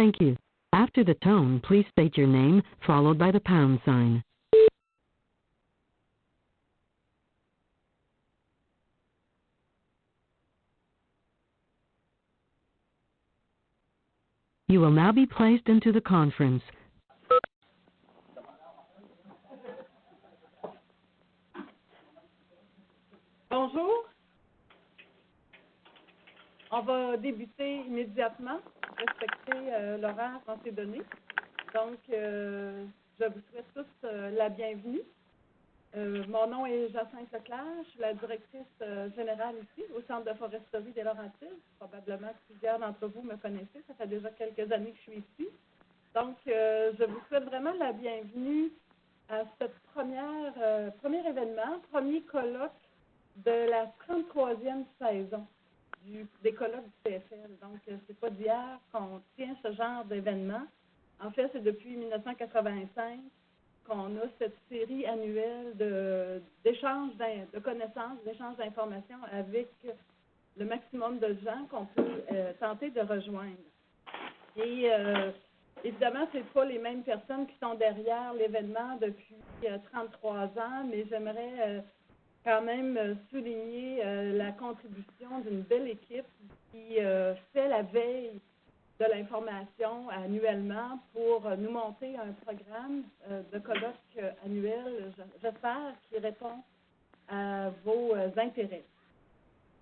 Thank you. After the tone, please state your name, followed by the pound sign. You will now be placed into the conference. Bonjour. On va débuter immédiatement, respecter l'horaire qu'on s'est donné. Donc, je vous souhaite tous la bienvenue. Mon nom est Jacinthe Leclerc, je suis la directrice générale ici au Centre de foresterie des Laurentides. Probablement que plusieurs d'entre vous me connaissez, ça fait déjà quelques années que je suis ici. Donc, je vous souhaite vraiment la bienvenue à cette premier événement, premier colloque de la 33e saison des colloques du CFL. Donc, c'est pas d'hier qu'on tient ce genre d'événement. En fait, c'est depuis 1985 qu'on a cette série annuelle d'échanges de connaissances, d'échanges d'informations avec le maximum de gens qu'on peut tenter de rejoindre. Et évidemment, ce n'est pas les mêmes personnes qui sont derrière l'événement depuis 33 ans, mais j'aimerais quand même souligner la contribution d'une belle équipe qui fait la veille de l'information annuellement pour nous monter un programme de colloque annuel, j'espère, qui répond à vos intérêts.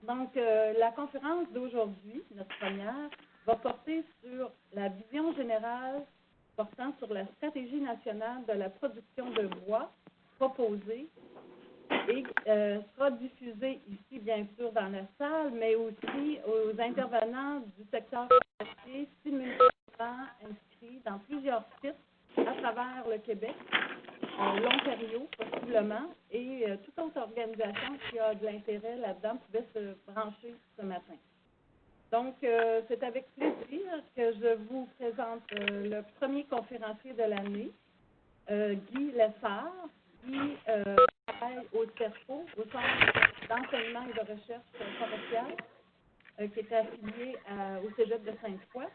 Donc, la conférence d'aujourd'hui, notre première, va porter sur la vision générale portant sur la stratégie nationale de la production de bois proposée et sera diffusée ici, bien sûr, dans la salle, mais aussi aux intervenants du secteur forestier simultanément inscrits dans plusieurs sites à travers le Québec, l'Ontario possiblement, et toute autre organisation qui a de l'intérêt là-dedans pouvait se brancher ce matin. Donc, c'est avec plaisir que je vous présente le premier conférencier de l'année, Guy Lessard, qui travaille au CERFO, au Centre d'enseignement et de recherche forestière, qui est affilié au Cégep de Sainte-Foy.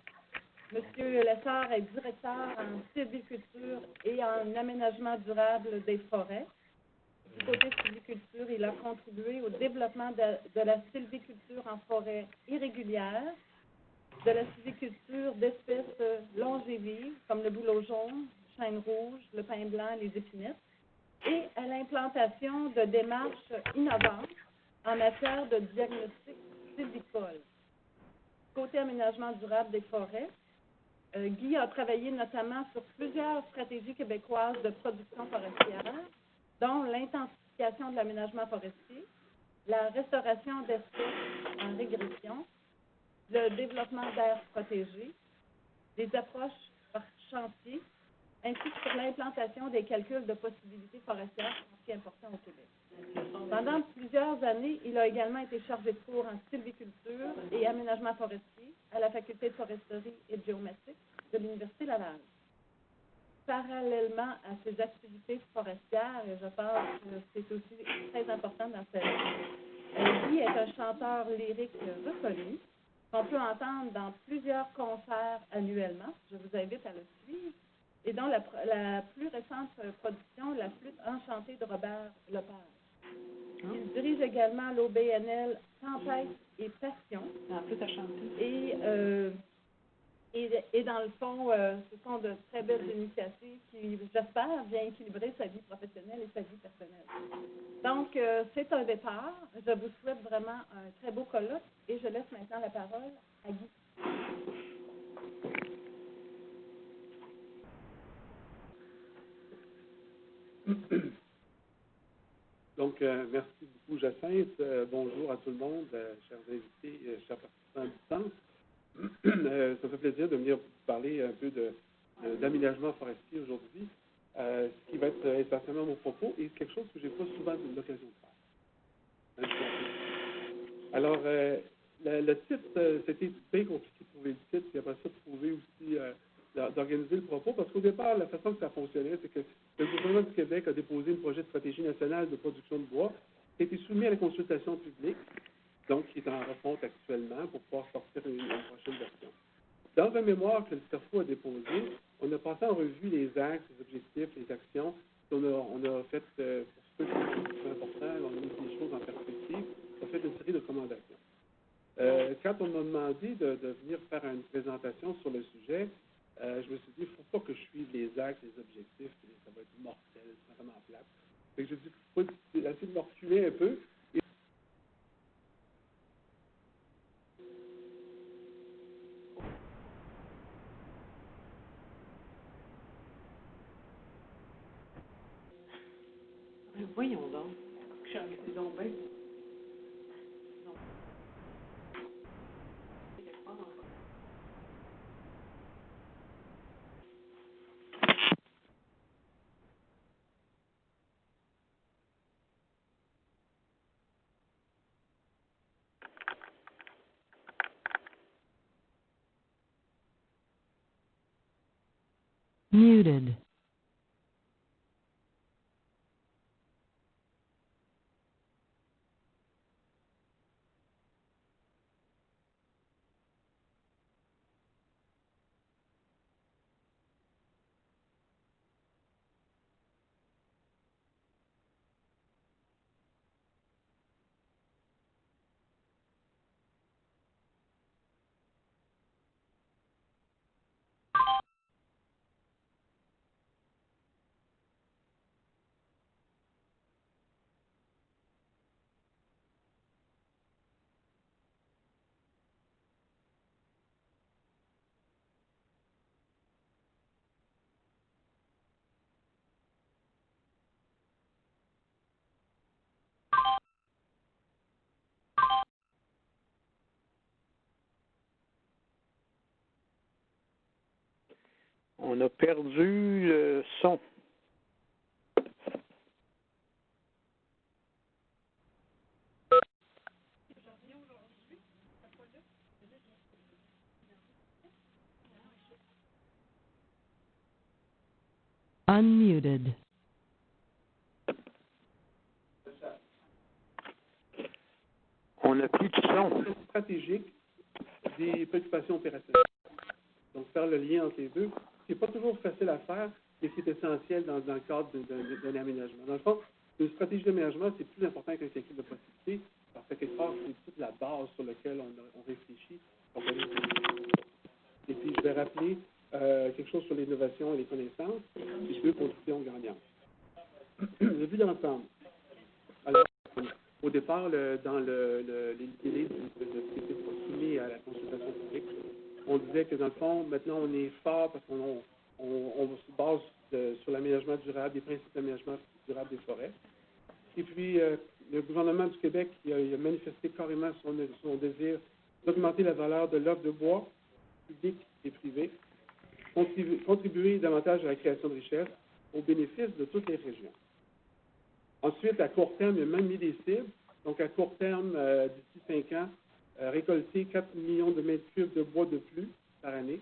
Monsieur Lessard est directeur en sylviculture et en aménagement durable des forêts. Du côté sylviculture, il a contribué au développement de la sylviculture en forêt irrégulière, de la sylviculture d'espèces longévives, comme le bouleau jaune, le chêne rouge, le pin blanc, les épinettes, et à l'implantation de démarches innovantes en matière de diagnostic sylvicole. Côté aménagement durable des forêts, Guy a travaillé notamment sur plusieurs stratégies québécoises de production forestière, dont l'intensification de l'aménagement forestier, la restauration d'espèces en régression, le développement d'aires protégées, des approches par chantier, ainsi que sur l'implantation des calculs de possibilités forestières, qui est important au Québec. Pendant plusieurs années, il a également été chargé de cours en sylviculture et aménagement forestier à la Faculté de foresterie et de géomatique de l'Université Laval. Parallèlement à ses activités forestières, et je pense que c'est aussi très important dans sa vie, Guy est un chanteur lyrique reconnu qu'on peut entendre dans plusieurs concerts annuellement. Je vous invite à le suivre. Et dont la plus récente production, La flûte enchantée de Robert Lepage. Il dirige également l'OBNL Tempête et Passion. La flûte enchantée. Et dans le fond, ce sont de très belles initiatives qui, j'espère, viennent équilibrer sa vie professionnelle et sa vie personnelle. Donc, c'est un départ. Je vous souhaite vraiment un très beau colloque et je laisse maintenant la parole à Guy. Donc, merci beaucoup, Jacinthe. Bonjour à tout le monde, chers invités, chers participants à distance. Ça me fait plaisir de venir vous parler un peu d'aménagement forestier aujourd'hui, ce qui va être essentiellement mon propos et quelque chose que je n'ai pas souvent l'occasion de faire. Alors, le titre, c'était bien compliqué de trouver le titre, puis après ça, de trouver aussi d'organiser le propos, parce qu'au départ, la façon que ça fonctionnait, c'est que le gouvernement du Québec a déposé un projet de stratégie nationale de production de bois qui a été soumis à la consultation publique, donc qui est en refonte actuellement pour pouvoir sortir une prochaine version. Dans un mémoire que le CERFO a déposé, on a passé en revue les axes, les objectifs, les actions. On a fait, pour ceux qui sont importants, on a mis des choses en perspective, on a fait une série de recommandations. Quand on m'a demandé de venir faire une présentation sur le sujet, je me suis dit, il ne faut pas que je suive les axes, les objectifs, ça va être mortel, c'est vraiment plate. Fait que j'ai dit, il faut essayer de me reculer un peu. Voyons donc. C'est donc bien. Muted. On a perdu le son. Unmuted. On n'a plus de son. Stratégique des préoccupations opérationnelles. Donc, faire le lien entre les deux, ce n'est pas toujours facile à faire, mais c'est essentiel dans le cadre d'un aménagement. Dans le fond, une stratégie d'aménagement, c'est plus important qu'un calcul de possibilités, parce que quelque part, c'est toute la base sur laquelle on réfléchit. Et puis, je vais rappeler quelque chose sur l'innovation et les connaissances, puis deux conditions gagnantes. Le but d'ensemble. Alors, au départ, dans les délais qui étaient soumis à la consultation publique, on disait que dans le fond, maintenant, on est fort parce qu'on se base sur l'aménagement durable, des principes d'aménagement durable des forêts. Et puis, le gouvernement du Québec il a manifesté carrément son désir d'augmenter la valeur de l'offre de bois, publique et privée, contribuer davantage à la création de richesses au bénéfice de toutes les régions. Ensuite, à court terme, il a même mis des cibles. Donc, à court terme, d'ici 5 ans, récolter 4 millions de mètres cubes de bois de plus par année.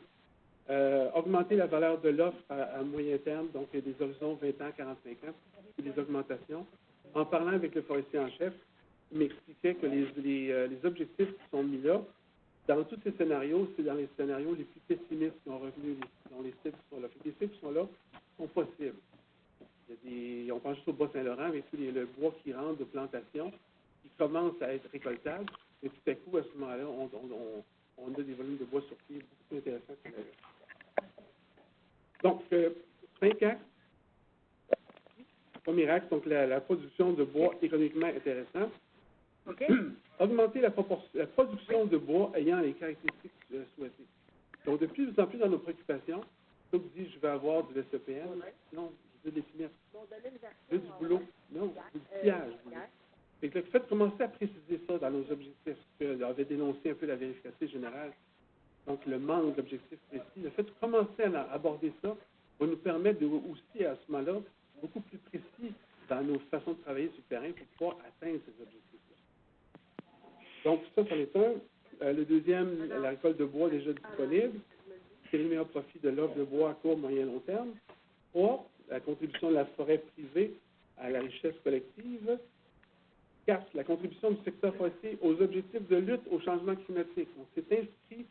Augmenter la valeur de l'offre à moyen terme, donc des horizons 20 ans, 45 ans, et des augmentations. En parlant avec le forestier en chef, il m'expliquait que les objectifs qui sont mis là, dans tous ces scénarios, c'est dans les scénarios les plus pessimistes qui ont revenu, dans les cibles qui sont là. Les cibles qui sont là sont possibles. On pense juste au Bas-Saint-Laurent, mais tout le bois qui rentre de plantation, qui commence à être récoltable, et tout à coup, à ce moment-là, on a des volumes de bois sur pied beaucoup plus intéressants que l'avait. Donc, 5 axes. Premier axe, donc la production de bois économiquement intéressant. OK. Augmenter la production de bois ayant les caractéristiques souhaitées. Donc, de plus en plus dans nos préoccupations, quand on dit je vais avoir du SEPN, non, je veux des finances. Je veux du boulot. Non, je veux du pillage. Fait que le fait de commencer à préciser ça dans nos objectifs, que avait dénoncé un peu la vérification générale, donc le manque d'objectifs précis, le fait de commencer à aborder ça va nous permettre aussi, à ce moment-là, beaucoup plus précis dans nos façons de travailler sur le terrain pour pouvoir atteindre ces objectifs-là. Donc, ça, c'en est un. Le deuxième, la récolte de bois déjà disponible. C'est le meilleur profit de l'offre de bois à court, moyen et long terme. 3, la contribution de la forêt privée à la richesse collective. 4, la contribution du secteur forestier aux objectifs de lutte au changement climatique. On s'est inscrit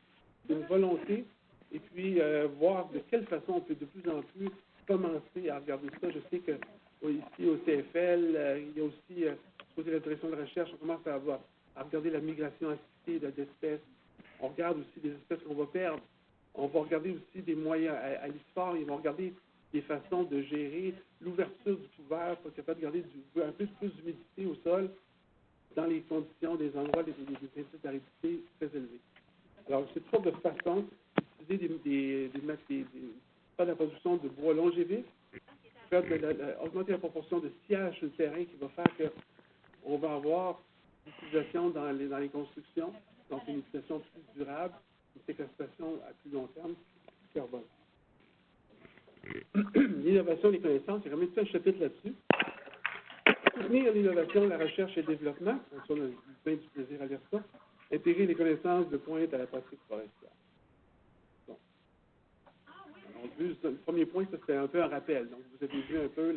d'une volonté et puis voir de quelle façon on peut de plus en plus commencer à regarder ça. Je sais que ici au CFL, il y a aussi, côté de la direction de recherche, on commence à regarder la migration assistée d'espèces. On regarde aussi des espèces qu'on va perdre. On va regarder aussi des moyens à l'ISFOR, ils vont regarder des façons de gérer l'ouverture du couvert pour être capable de garder un peu plus d'humidité au sol dans les conditions des endroits des indices d'aridité très élevés. Alors, c'est toutes sortes de façons d'utiliser faire de la production de bois longévif, augmenter la proportion de sillage sur le terrain qui va faire qu'on va avoir l'utilisation dans les constructions, donc une utilisation plus durable, une séquestration à plus long terme du carbone. L'innovation et les connaissances, il y a quand même tout un chapitre là-dessus. Soutenir l'innovation, la recherche et le développement, on a bien du plaisir à lire ça. Intégrer les connaissances de pointe à la pratique forestière. Bon. Alors, le premier point, ça c'était un peu un rappel. Donc, vous avez vu un peu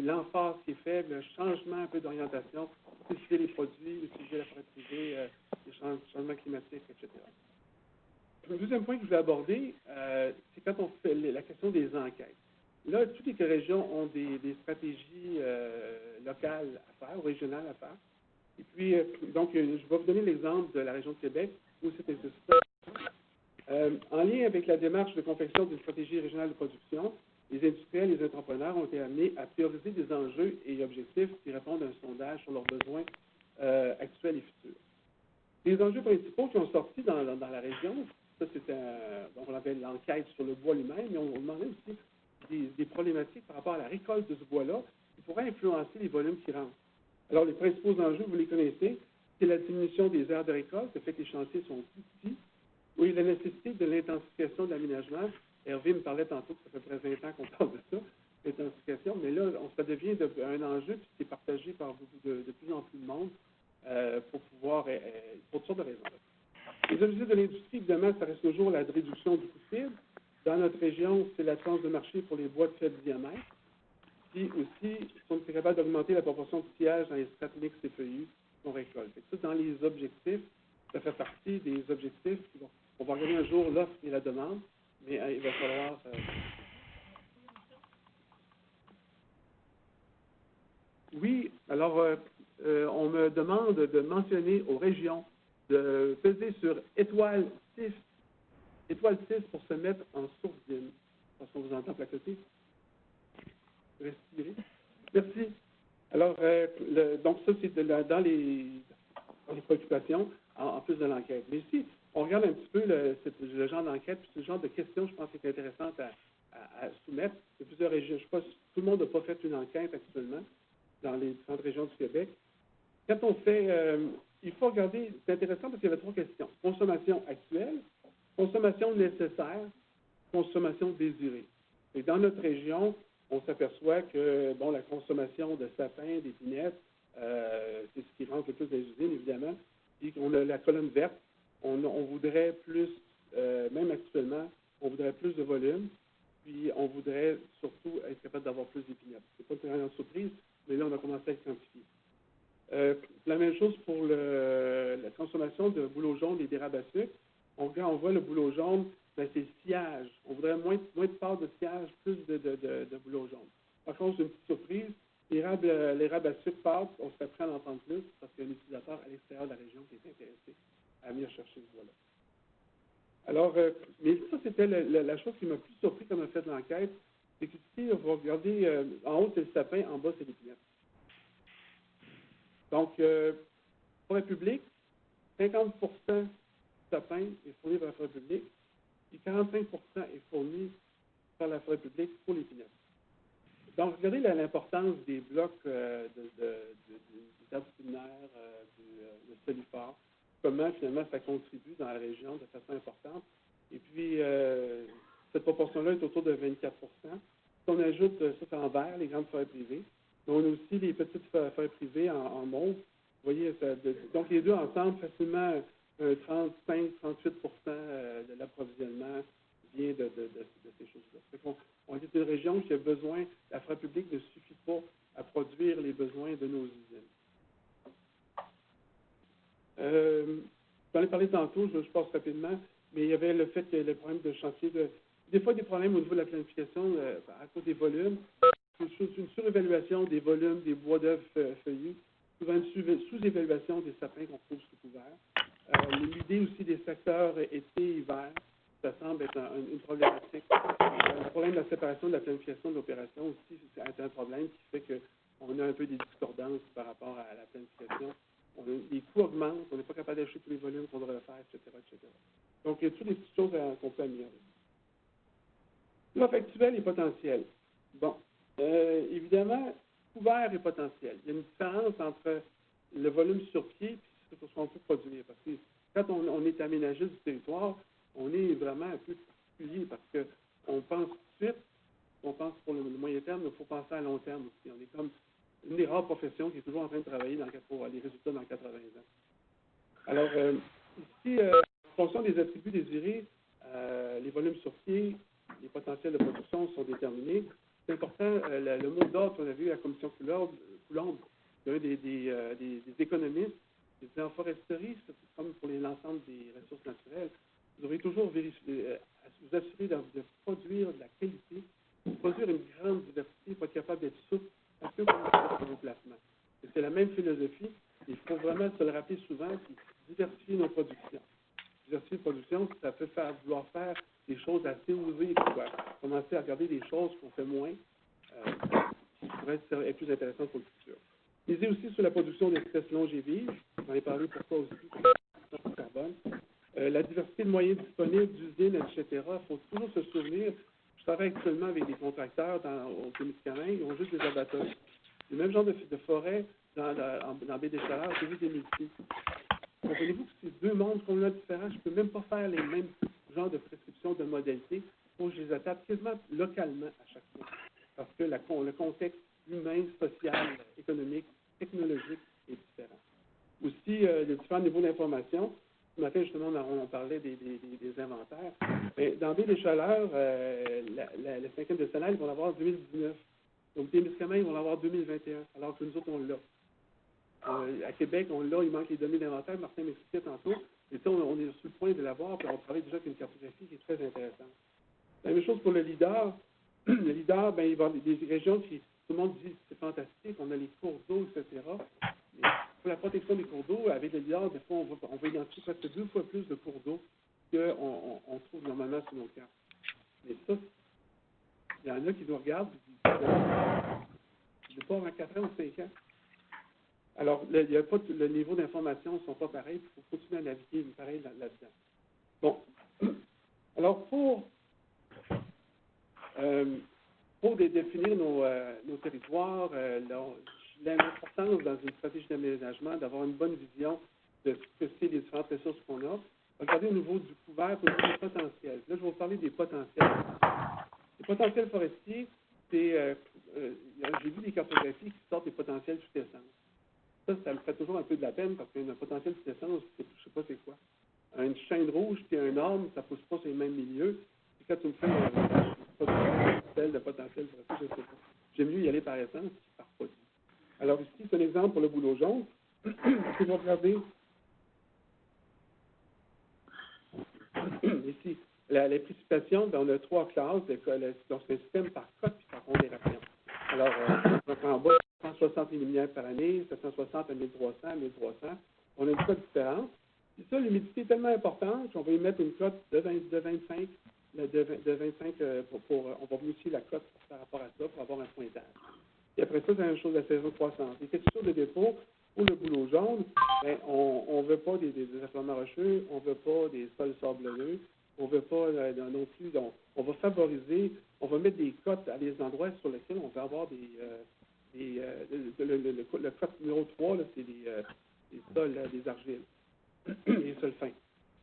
l'emphase qui est faible, le changement un peu d'orientation, spécifier les produits, utiliser la forêt privée, les changements climatiques, etc. Le deuxième point que je voulais aborder, c'est quand on fait la question des enquêtes. Là, toutes les régions ont des stratégies locales à faire, ou régionales à faire. Et puis, donc, je vais vous donner l'exemple de la région de Québec, où c'était ça. En lien avec la démarche de confection d'une stratégie régionale de production, les industriels et les entrepreneurs ont été amenés à prioriser des enjeux et objectifs qui répondent à un sondage sur leurs besoins actuels et futurs. Les enjeux principaux qui ont sorti dans la région, ça c'était, on avait l'enquête sur le bois lui-même, mais on demandait aussi des problématiques par rapport à la récolte de ce bois-là qui pourraient influencer les volumes qui rentrent. Alors, les principaux enjeux, vous les connaissez, c'est la diminution des aires de récolte, le fait que les chantiers sont plus petits, oui, la nécessité de l'intensification de l'aménagement. Hervé me parlait tantôt que ça fait près de 20 ans qu'on parle de ça, l'intensification, mais là, ça devient un enjeu qui est partagé par de plus en plus de monde pour pouvoir, pour toutes sortes de raisons. Les objectifs de l'industrie, évidemment, ça reste toujours la réduction du coût de fibre. Dans notre région, c'est la tranche de marché pour les bois de faible diamètre. Puis aussi, on est capable d'augmenter la proportion de sillage dans les strates mixtes et feuillus qu'on récolte. Ça, dans les objectifs, ça fait partie des objectifs. On va regarder un jour l'offre et la demande, mais il va falloir... Oui, alors, on me demande de mentionner aux régions de peser sur étoile 6 pour se mettre en sourdine. Parce qu'on vous entend placoter. Respirer. Merci. Alors, donc ça, c'est dans les préoccupations, en plus de l'enquête. Mais ici, on regarde un petit peu le genre d'enquête, puis ce genre de questions, je pense que c'est intéressant à soumettre. Il y a plusieurs régions. Je ne sais pas si tout le monde n'a pas fait une enquête actuellement dans les différentes régions du Québec. Quand on fait, il faut regarder, c'est intéressant parce qu'il y avait 3 questions. Consommation actuelle, consommation nécessaire, consommation désirée. Et dans notre région, on s'aperçoit que, bon, la consommation de sapins, d'épinettes, c'est ce qui rentre le plus dans les usines, évidemment. Puis on a la colonne verte. On voudrait plus, même actuellement, on voudrait plus de volume. Puis on voudrait surtout être capable d'avoir plus d'épinettes. Ce n'est pas une grande surprise, mais là, on a commencé à quantifier. La même chose pour la consommation de bouleau jaune et d'érable à sucre. Quand on voit le bouleau jaune, ben, c'est le sillage. On voudrait moins de part de sillage, plus de bouleau jaune. Par contre, c'est une petite surprise. L'érable à sucre pâte, on serait prêt à en prendre plus parce qu'il y a un utilisateur à l'extérieur de la région qui est intéressé à venir chercher ce bois-là. Alors, mais ça, c'était la chose qui m'a plus surpris quand on a fait l'enquête, c'est qu'ici, on va regarder, en haut, c'est le sapin, en bas, c'est l'épinette. Donc, forêt publique, 50 du sapin est fourni par la forêt publique, et 45 est fourni par la forêt publique pour l'épinette. Donc, regardez l'importance des blocs des arbres culinaires, de solifères, comment finalement ça contribue dans la région de façon importante. Et puis, cette proportion-là est autour de 24 Si on ajoute ça en vert, les grandes forêts privées, on a aussi les petites forêts privées en mauve. Vous voyez, donc les deux ensemble, facilement 35-38 de l'approvisionnement vient de ces choses-là. On est une région qui a besoin, la forêt publique ne suffit pas à produire les besoins de nos usines. J'en ai parlé tantôt, je passe rapidement. mais il y avait le fait que le problème de chantier, des fois des problèmes au niveau de la planification à cause des volumes, une surévaluation des volumes des bois d'œuvre feuillus, souvent une sous-évaluation des sapins qu'on trouve sous couvert. L'idée aussi des secteurs été-hiver, ça semble être une problématique. Le problème de la séparation de la planification de l'opération aussi, c'est un problème qui fait qu'on a un peu des discordances par rapport à la planification. Les coûts augmentent, on n'est pas capable d'acheter tous les volumes qu'on devrait faire, etc., etc. Donc, il y a toutes les petites choses qu'on peut améliorer. L'offre actuelle et potentielle. Bon, évidemment, couvert et potentiel. Il y a une différence entre le volume sur pied et ce qu'on peut produire. Parce que quand on est aménagé du territoire, on est vraiment un peu particulier parce qu'on pense tout de suite, on pense pour le moyen terme, mais il faut penser à long terme aussi. On est comme une des rares professions qui est toujours en train de travailler pour les résultats dans 80 ans. Alors, ici, en fonction des attributs désirés, les volumes sur pied, les potentiels de production sont déterminés. C'est important, le mot d'ordre qu'on a vu à la commission Coulombe, il y a des économistes qui disaient en foresterie, c'est comme pour l'ensemble des ressources naturelles, vous devrez toujours vérifier, vous assurer de produire de la qualité, de produire une grande diversité, pour être capable d'être souple, un peu comme sur vos placements. Et c'est la même philosophie. Il faut vraiment se le rappeler souvent, puis diversifier nos productions. Diversifier les productions, ça peut vouloir faire des choses assez osées, commencer à regarder des choses qu'on fait moins, qui pourraient être plus intéressantes pour le futur. Misez aussi sur la production d'espèces longévives. J'en ai parlé pour ça aussi, le carbone. La diversité de moyens disponibles, d'usines, etc. Il faut toujours se souvenir. Je travaille actuellement avec des contracteurs au Témiscamingue, ils ont juste des abatteurs. Le même genre de forêt dans Baie des Chaleurs, c'est juste des multis. Comprenez-vous que c'est deux mondes complètement différents. Je ne peux même pas faire les mêmes genres de prescriptions de modalités. Il faut que je les adapte quasiment localement à chaque fois. Parce que le contexte humain, social, économique, technologique est différent. Aussi, les différents niveaux d'information. Ce matin, justement, on parlait des inventaires. Mais dans Baie des Chaleurs, le 5e décennale, ils vont l'avoir en 2019. Donc, Témiscamingue, ils vont l'avoir en 2021, alors que nous autres, on l'a. À Québec, on l'a, il manque les données d'inventaire. Martin m'expliquait tantôt. Et ça, on est sur le point de l'avoir, puis on travaille déjà avec une cartographie qui est très intéressante. La même chose pour le LIDAR. Le LIDAR, il va y avoir des régions qui, tout le monde dit, c'est fantastique, on a les cours d'eau, etc. Mais pour la protection des cours d'eau, avec le LIDAR, des fois, on va identifier presque 2 fois plus de cours d'eau qu'on trouve normalement sur nos cartes. Mais ça, il y en a qui nous regardent et disent, pas avant 4 ans ou 5 ans. Alors, il y a pas le niveau d'information ne sont pas pareils, il faut continuer à naviguer pareil là-dedans. Bon. Alors, pour définir nos territoires, l'importance dans une stratégie d'aménagement, d'avoir une bonne vision de ce que c'est les différentes ressources qu'on a. Regardez au niveau du couvert, au niveau des potentiels. Là, je vais vous parler des potentiels. Les potentiels forestiers, c'est, j'ai vu des cartographies qui sortent des potentiels sous essence. Ça me fait toujours un peu de la peine parce qu'un potentiel sous essence, je ne sais pas c'est quoi. Une chaîne rouge et un arbre, ça ne pousse pas sur les mêmes milieux. Et quand tu me fais de potentiel forestier, je ne sais pas. J'aime mieux y aller par essence que par produit. Alors ici, c'est un exemple pour le bouleau jaune. Si vous regardez ici, les précipitations, on a 3 classes. Donc, c'est un système par cote et par pondération. Alors, en bas, 760 mm par année, 760 à 1300, 1300. On a une cote différente. Puis ça, l'humidité est tellement importante qu'on va y mettre une cote de 25. On va modifier la cote par rapport à ça pour avoir un pointage. Et après ça, c'est la même chose de la saison croissante. Les textures de dépôt pour le bouleau jaune, on ne veut pas des affleurements rocheux, on ne veut pas des sols sablonneux, on ne veut pas non plus. Donc, on va favoriser, on va mettre des cotes à des endroits sur lesquels on va avoir le cote numéro 3, là, c'est des sols, des argiles, les sols fins.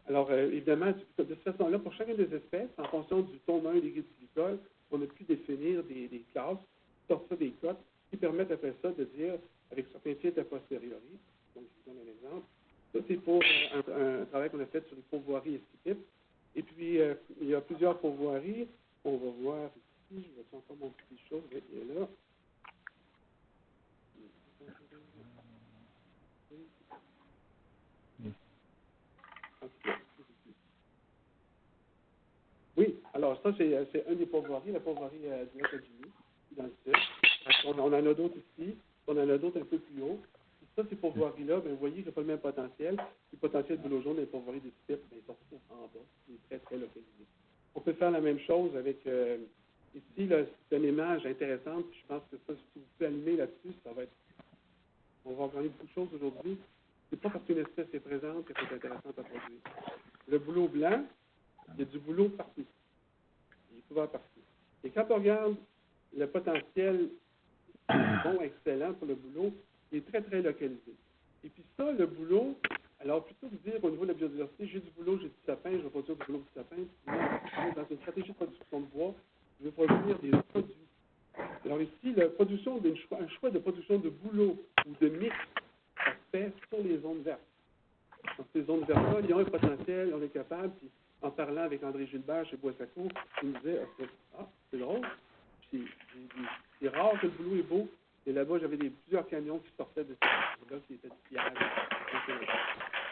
Alors, évidemment, de cette façon-là, pour chacune des espèces, en fonction du taux 1 des glycoles, on a pu définir des classes, sortir des cotes, qui permettent après ça de dire, avec certains filtres a posteriori, donc je vous donne un exemple, ça c'est pour un travail qu'on a fait sur les pourvoiries et sous-types. Et puis, il y a plusieurs pourvoiries. On va voir ici, je vais faire encore mon petit chose, il est là. Alors, ça, c'est un des pourvoiries, la pourvoirie du Lac-Adjumé, dans le sud. On en a d'autres ici, on en a d'autres un peu plus haut. Et ça, ces pourvoiries-là, bien, vous voyez qu'il n'y a pas le même potentiel. Le potentiel de boulot jaune des pourvoiries de type, bien, sont en bas. Il est très, très localisé. On peut faire la même chose avec, ici, là, c'est une image intéressante, puis je pense que ça, si vous pouvez allumer là-dessus, ça va être, on va en gagner beaucoup de choses aujourd'hui. C'est pas parce qu'une espèce est présente que c'est intéressant à produire. Le bouleau blanc, il y a du boulot partout. Il est couvert partout. Et quand on regarde le potentiel bon, excellent pour le boulot, il est très, très localisé. Et puis ça, le boulot, alors plutôt que de dire au niveau de la biodiversité, j'ai du boulot, j'ai du sapin, je vais produire du boulot du sapin, dans une stratégie de production de bois, je vais produire des produits. Alors ici, la production un choix de production de boulot ou de mix, ça se fait sur les zones vertes. Dans ces zones vertes-là, ils ont un potentiel, on est capable, puis en parlant avec André Gilbert chez Boissaco, il me disait, c'est drôle, c'est rare que le boulot est beau, et là-bas, j'avais plusieurs camions qui sortaient de ces là qui étaient du pillage.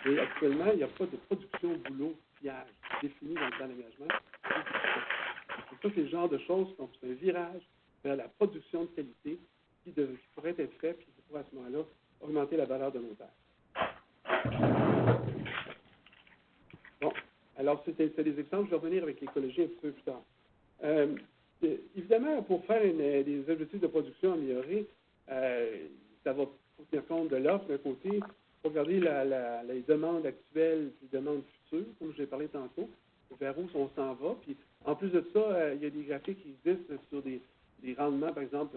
Et actuellement, il n'y a pas de production boulot pillage définie dans le plan d'aménagement. C'est ça, c'est le genre de choses, donc c'est un virage vers la production de qualité qui pourrait être fait, puis qui pourrait à ce moment-là augmenter la valeur de nos terres. Bon, alors c'est des exemples, je vais revenir avec l'écologie un petit peu plus tard. Évidemment, pour faire des objectifs de production améliorés, ça va tenir compte de l'offre d'un côté, il faut regarder les demandes actuelles et les demandes futures, comme je l'ai parlé tantôt, vers où on s'en va. Puis, en plus de ça, il y a des graphiques qui existent sur des rendements, par exemple,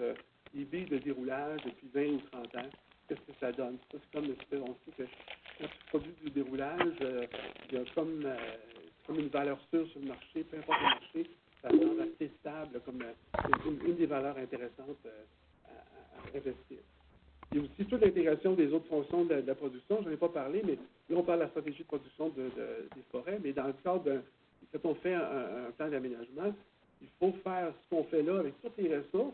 des billes de déroulage depuis 20 ou 30 ans. Qu'est-ce que ça donne? Ça, c'est comme on sait que quand tu produis du déroulage, il y a comme une valeur sûre sur le marché, peu importe le marché, ça semble assez stable comme une des valeurs intéressantes à investir. Il y a aussi toute l'intégration des autres fonctions de la production. Je n'en ai pas parlé, mais là, on parle de la stratégie de production des forêts, mais dans le cadre quand on fait un plan d'aménagement, il faut faire ce qu'on fait là avec toutes les ressources,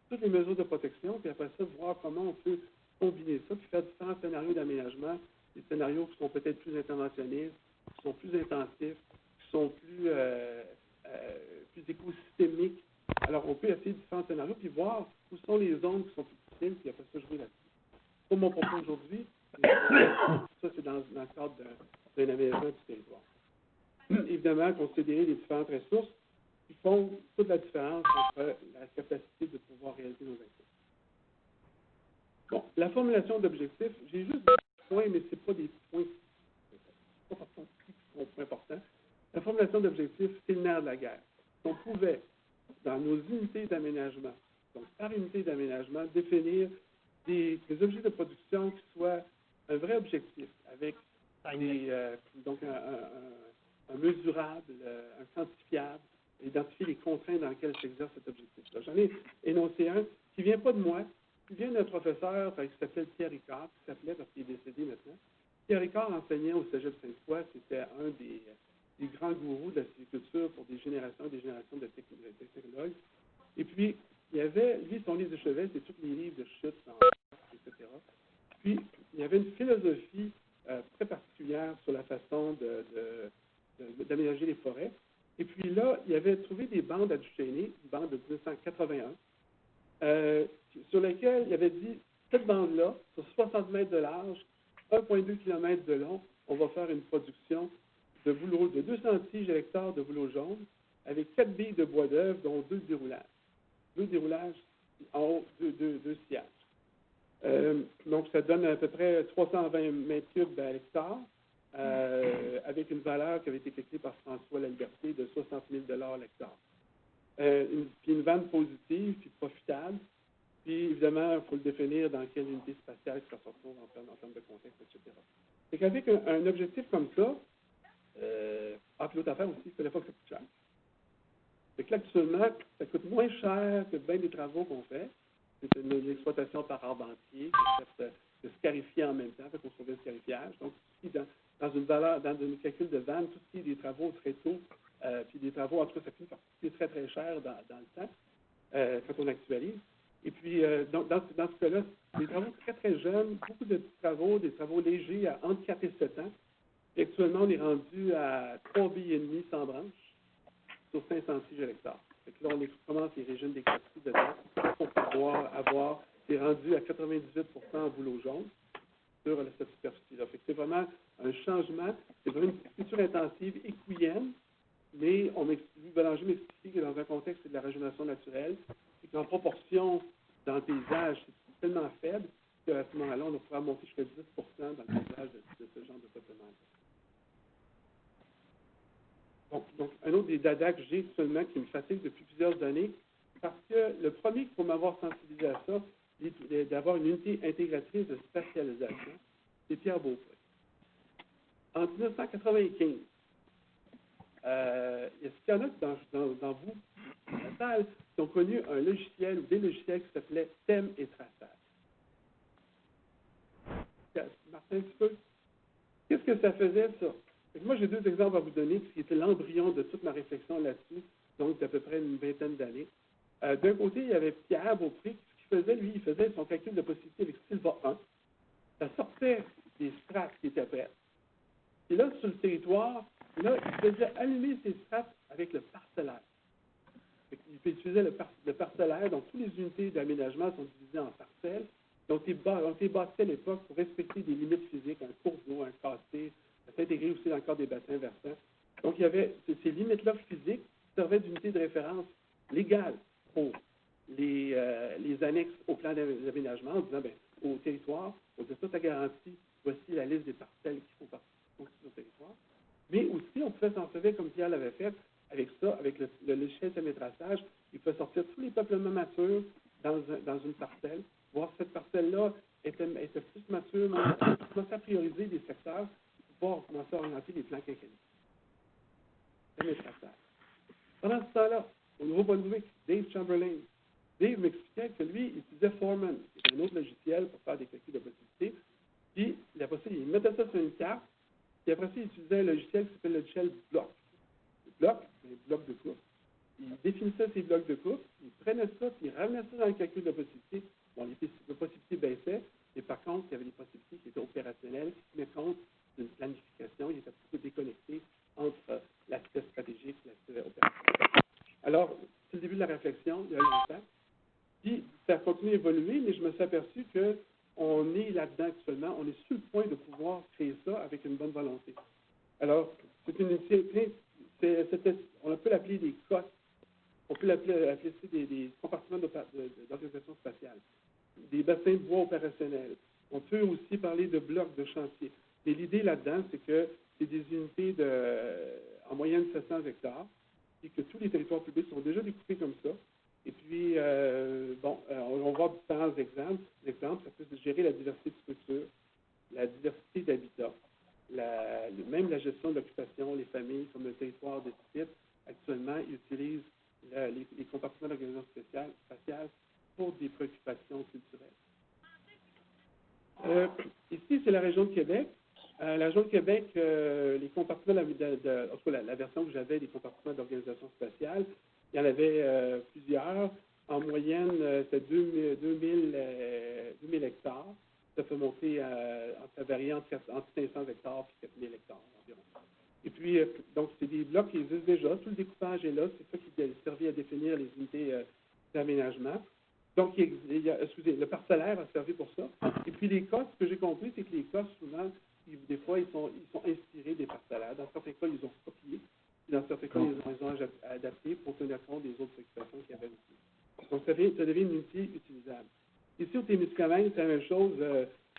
toutes les mesures de protection, puis après ça, voir comment on peut combiner ça, puis faire différents scénarios d'aménagement, des scénarios qui sont peut-être plus interventionnistes, qui sont plus intensifs, qui sont plus écosystémiques. Alors, on peut essayer différents scénarios, puis voir où sont les zones qui sont plus difficiles, puis après ça, jouer là-dessus. Pour mon propos aujourd'hui, ça, c'est dans le cadre d'un aménagement du territoire. Évidemment, considérer les différentes ressources qui font toute la différence entre la capacité de pouvoir réaliser nos actions. Bon, la formulation d'objectifs, j'ai juste des points, mais ce n'est pas des points importants. La formulation d'objectifs, c'est le nerf de la guerre. On pouvait, dans nos unités d'aménagement, donc par unité d'aménagement, définir des objectifs de production qui soient un vrai objectif, avec donc un mesurable, un quantifiable, identifier les contraintes dans lesquelles s'exerce cet objectif-là. J'en ai énoncé un qui ne vient pas de moi, qui vient d'un professeur qui s'appelle Pierre Ricard, qui s'appelait parce qu'il est décédé maintenant. Pierre Ricard enseignait au Cégep Sainte-Foy, c'était un des grands gourous de la sylviculture pour des générations et des générations de technologues. Et puis, il y avait, lui, son livre de chevet, c'est tous les livres de chute, etc. Puis, il y avait une philosophie très particulière sur la façon d'aménager les forêts. Et puis là, il avait trouvé des bandes à Duchesnay, une bande de 1981, sur lesquelles il avait dit, cette bande-là, sur 60 mètres de large, 1,2 km de long, on va faire une production de bouleau, de 200 tiges à l'hectare de bouleau jaune, avec 4 billes de bois d'œuvre, dont 2 déroulages. 2 déroulages en haut, 2 sillages. Donc, ça donne à peu près 320 mètres cubes à l'hectare, avec une valeur qui avait été calculée par François Laliberté de 60 000 $ l'hectare. Puis une vente positive, puis profitable. Puis, évidemment, il faut le définir dans quelle unité spatiale ça se retrouve en termes de contexte, etc. C'est qu'avec un objectif comme ça, puis l'autre affaire aussi, c'est que la fois que ça coûte cher. C'est que là, actuellement, ça coûte moins cher que bien des travaux qu'on fait. C'est une exploitation par arbre entier, qui est de scarifier en même temps, fait qu'on trouve le scarifiage. Donc, dans une valeur, dans un calcul de vanne, tout ce qui est des travaux très tôt, puis des travaux, en tout cas, ça finit par coûter très, très cher dans le temps, quand on actualise. Et puis, dans ce cas-là, des travaux très, très jeunes, beaucoup de petits travaux, des travaux légers à entre 4 et 7 ans. Et actuellement, on est rendu à 3 billes et demi sans branches. sur 500 tiges à l'hectare. Fait que là, on commence les régimes d'éclaircie dedans pour pouvoir avoir, c'est rendu à 98% en bouleau jaune sur cette superficie-là. Fait que c'est vraiment un changement, c'est vraiment une culture intensive équilienne, mais Bélanger m'expliquait que dans un contexte c'est de la régénération naturelle, c'est qu'en proportion dans le paysage, c'est tellement faible qu'à ce moment-là, on pourra monter jusqu'à 10% dans le paysage de ce genre de peuplement. Donc, un autre des dadas que j'ai seulement qui me fatigue depuis plusieurs années, parce que le premier pour m'avoir sensibilisé à ça, d'avoir une unité intégratrice de spatialisation, c'est Pierre Beaupré. En 1995, est-ce qu'il y en a dans vous, dans la salle, qui ont connu un logiciel ou des logiciels qui s'appelaient Thème et Traçage? Martin, un petit peu? Qu'est-ce que ça faisait, ça? Moi, j'ai deux exemples à vous donner, qui étaient l'embryon de toute ma réflexion là-dessus, donc d'à peu près une vingtaine d'années. D'un côté, il y avait Pierre Beaupré, ce qu'il faisait, lui, il faisait son calcul de possibilité avec Sylva 1. Ça sortait des strates qui étaient prêtes. Et là, sur le territoire, là, il faisait allumer ces strates avec le parcellaire. Il utilisait le parcellaire, donc toutes les unités d'aménagement sont divisées en parcelles. Donc, on été bâti à l'époque pour respecter des limites physiques, un cours d'eau, un cassé, ça s'est intégré aussi dans le cadre des bassins versants. Donc, il y avait ces limites-là physiques qui servaient d'unité de référence légale pour les annexes au plan d'aménagement, en disant, au territoire, on dit ça, ta garantie, voici la liste des parcelles qui font partie du territoire. Mais aussi, on pouvait s'en servir comme Pierre l'avait fait, avec ça, avec le logiciel de métraçage, il pouvait sortir tous les peuplements matures dans une parcelle, voir si cette parcelle-là était plus mature, commencer à prioriser des secteurs pour pouvoir commencer à orienter les plans quinquennaux. C'est métraçage. Pendant ce temps-là, au Nouveau-Brunswick, Dave Chamberlain, Dave m'expliquait que lui, il utilisait Foreman, qui est un autre logiciel pour faire des calculs de possibilités. Puis, après ça, il mettait ça sur une carte, puis après ça, il utilisait un logiciel qui s'appelle le logiciel bloc. Le bloc, c'est un bloc de coupe. Il définissait ces blocs de coupe, il prenait ça, puis il ramenait ça dans le calcul de possibilités. Bon, les possibilités baissaient, mais par contre, il y avait des possibilités qui étaient opérationnelles, qui tenaient compte d'une planification. Il était un peu déconnecté entre l'aspect stratégique et l'aspect opérationnel. Alors, c'est le début de la réflexion, il y a longtemps. Puis, ça a continué à évoluer, mais je me suis aperçu qu'on est là-dedans actuellement. On est sur le point de pouvoir créer ça avec une bonne volonté. Alors, c'est une unité, on peut l'appeler des cotes. On peut l'appeler des compartiments d'organisation spatiale, des bassins de bois opérationnels. On peut aussi parler de blocs de chantier. Mais l'idée là-dedans, c'est que c'est des unités en moyenne 700 hectares, et que tous les territoires publics sont déjà découpés comme ça. Et puis, on va voir différents exemples. L'exemple, ça peut gérer la diversité de structures, la diversité d'habitats, même la gestion de l'occupation, les familles, comme le territoire des sites. Actuellement, ils utilisent les compartiments d'organisation spatiale pour des préoccupations culturelles. Ici, c'est la région de Québec. La région de Québec, les compartiments, en tout cas, la version que j'avais des compartiments d'organisation spatiale, il y en avait plusieurs. En moyenne, c'était 2000 hectares. Ça peut monter, ça varie entre 500 hectares et 4000 hectares environ. Et puis, donc, c'est des blocs qui existent déjà. Tout le découpage est là. C'est ça qui a servi à définir les unités d'aménagement. Donc, le parcellaire a servi pour ça. Et puis, les cas, ce que j'ai compris, c'est que les cas, souvent, des fois, ils sont inspirés des parcellaires. Dans certains cas, ils ont copié. Dans certains cas, ils ont adapté pour tenir compte des autres préoccupations qu'il y avait aussi. Donc, ça devient une unité utilisable. Ici, au Témiscamingue, c'est la même chose.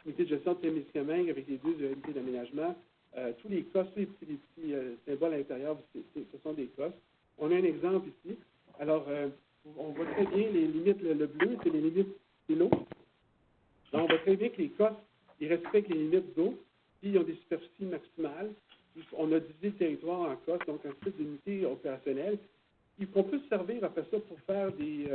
Unité de gestion de Témiscamingue avec les deux unités d'aménagement. Tous les COS, tous les petits symboles à l'intérieur, ce sont des COS. On a un exemple ici. Alors, on voit très bien les limites. Le bleu, c'est les limites de l'eau. Donc, on voit très bien que les COS, ils respectent les limites d'eau, puis ils ont des superficies maximales. On a divisé le territoire en COS, donc un type d'unité opérationnelle. On peut se servir après ça pour faire des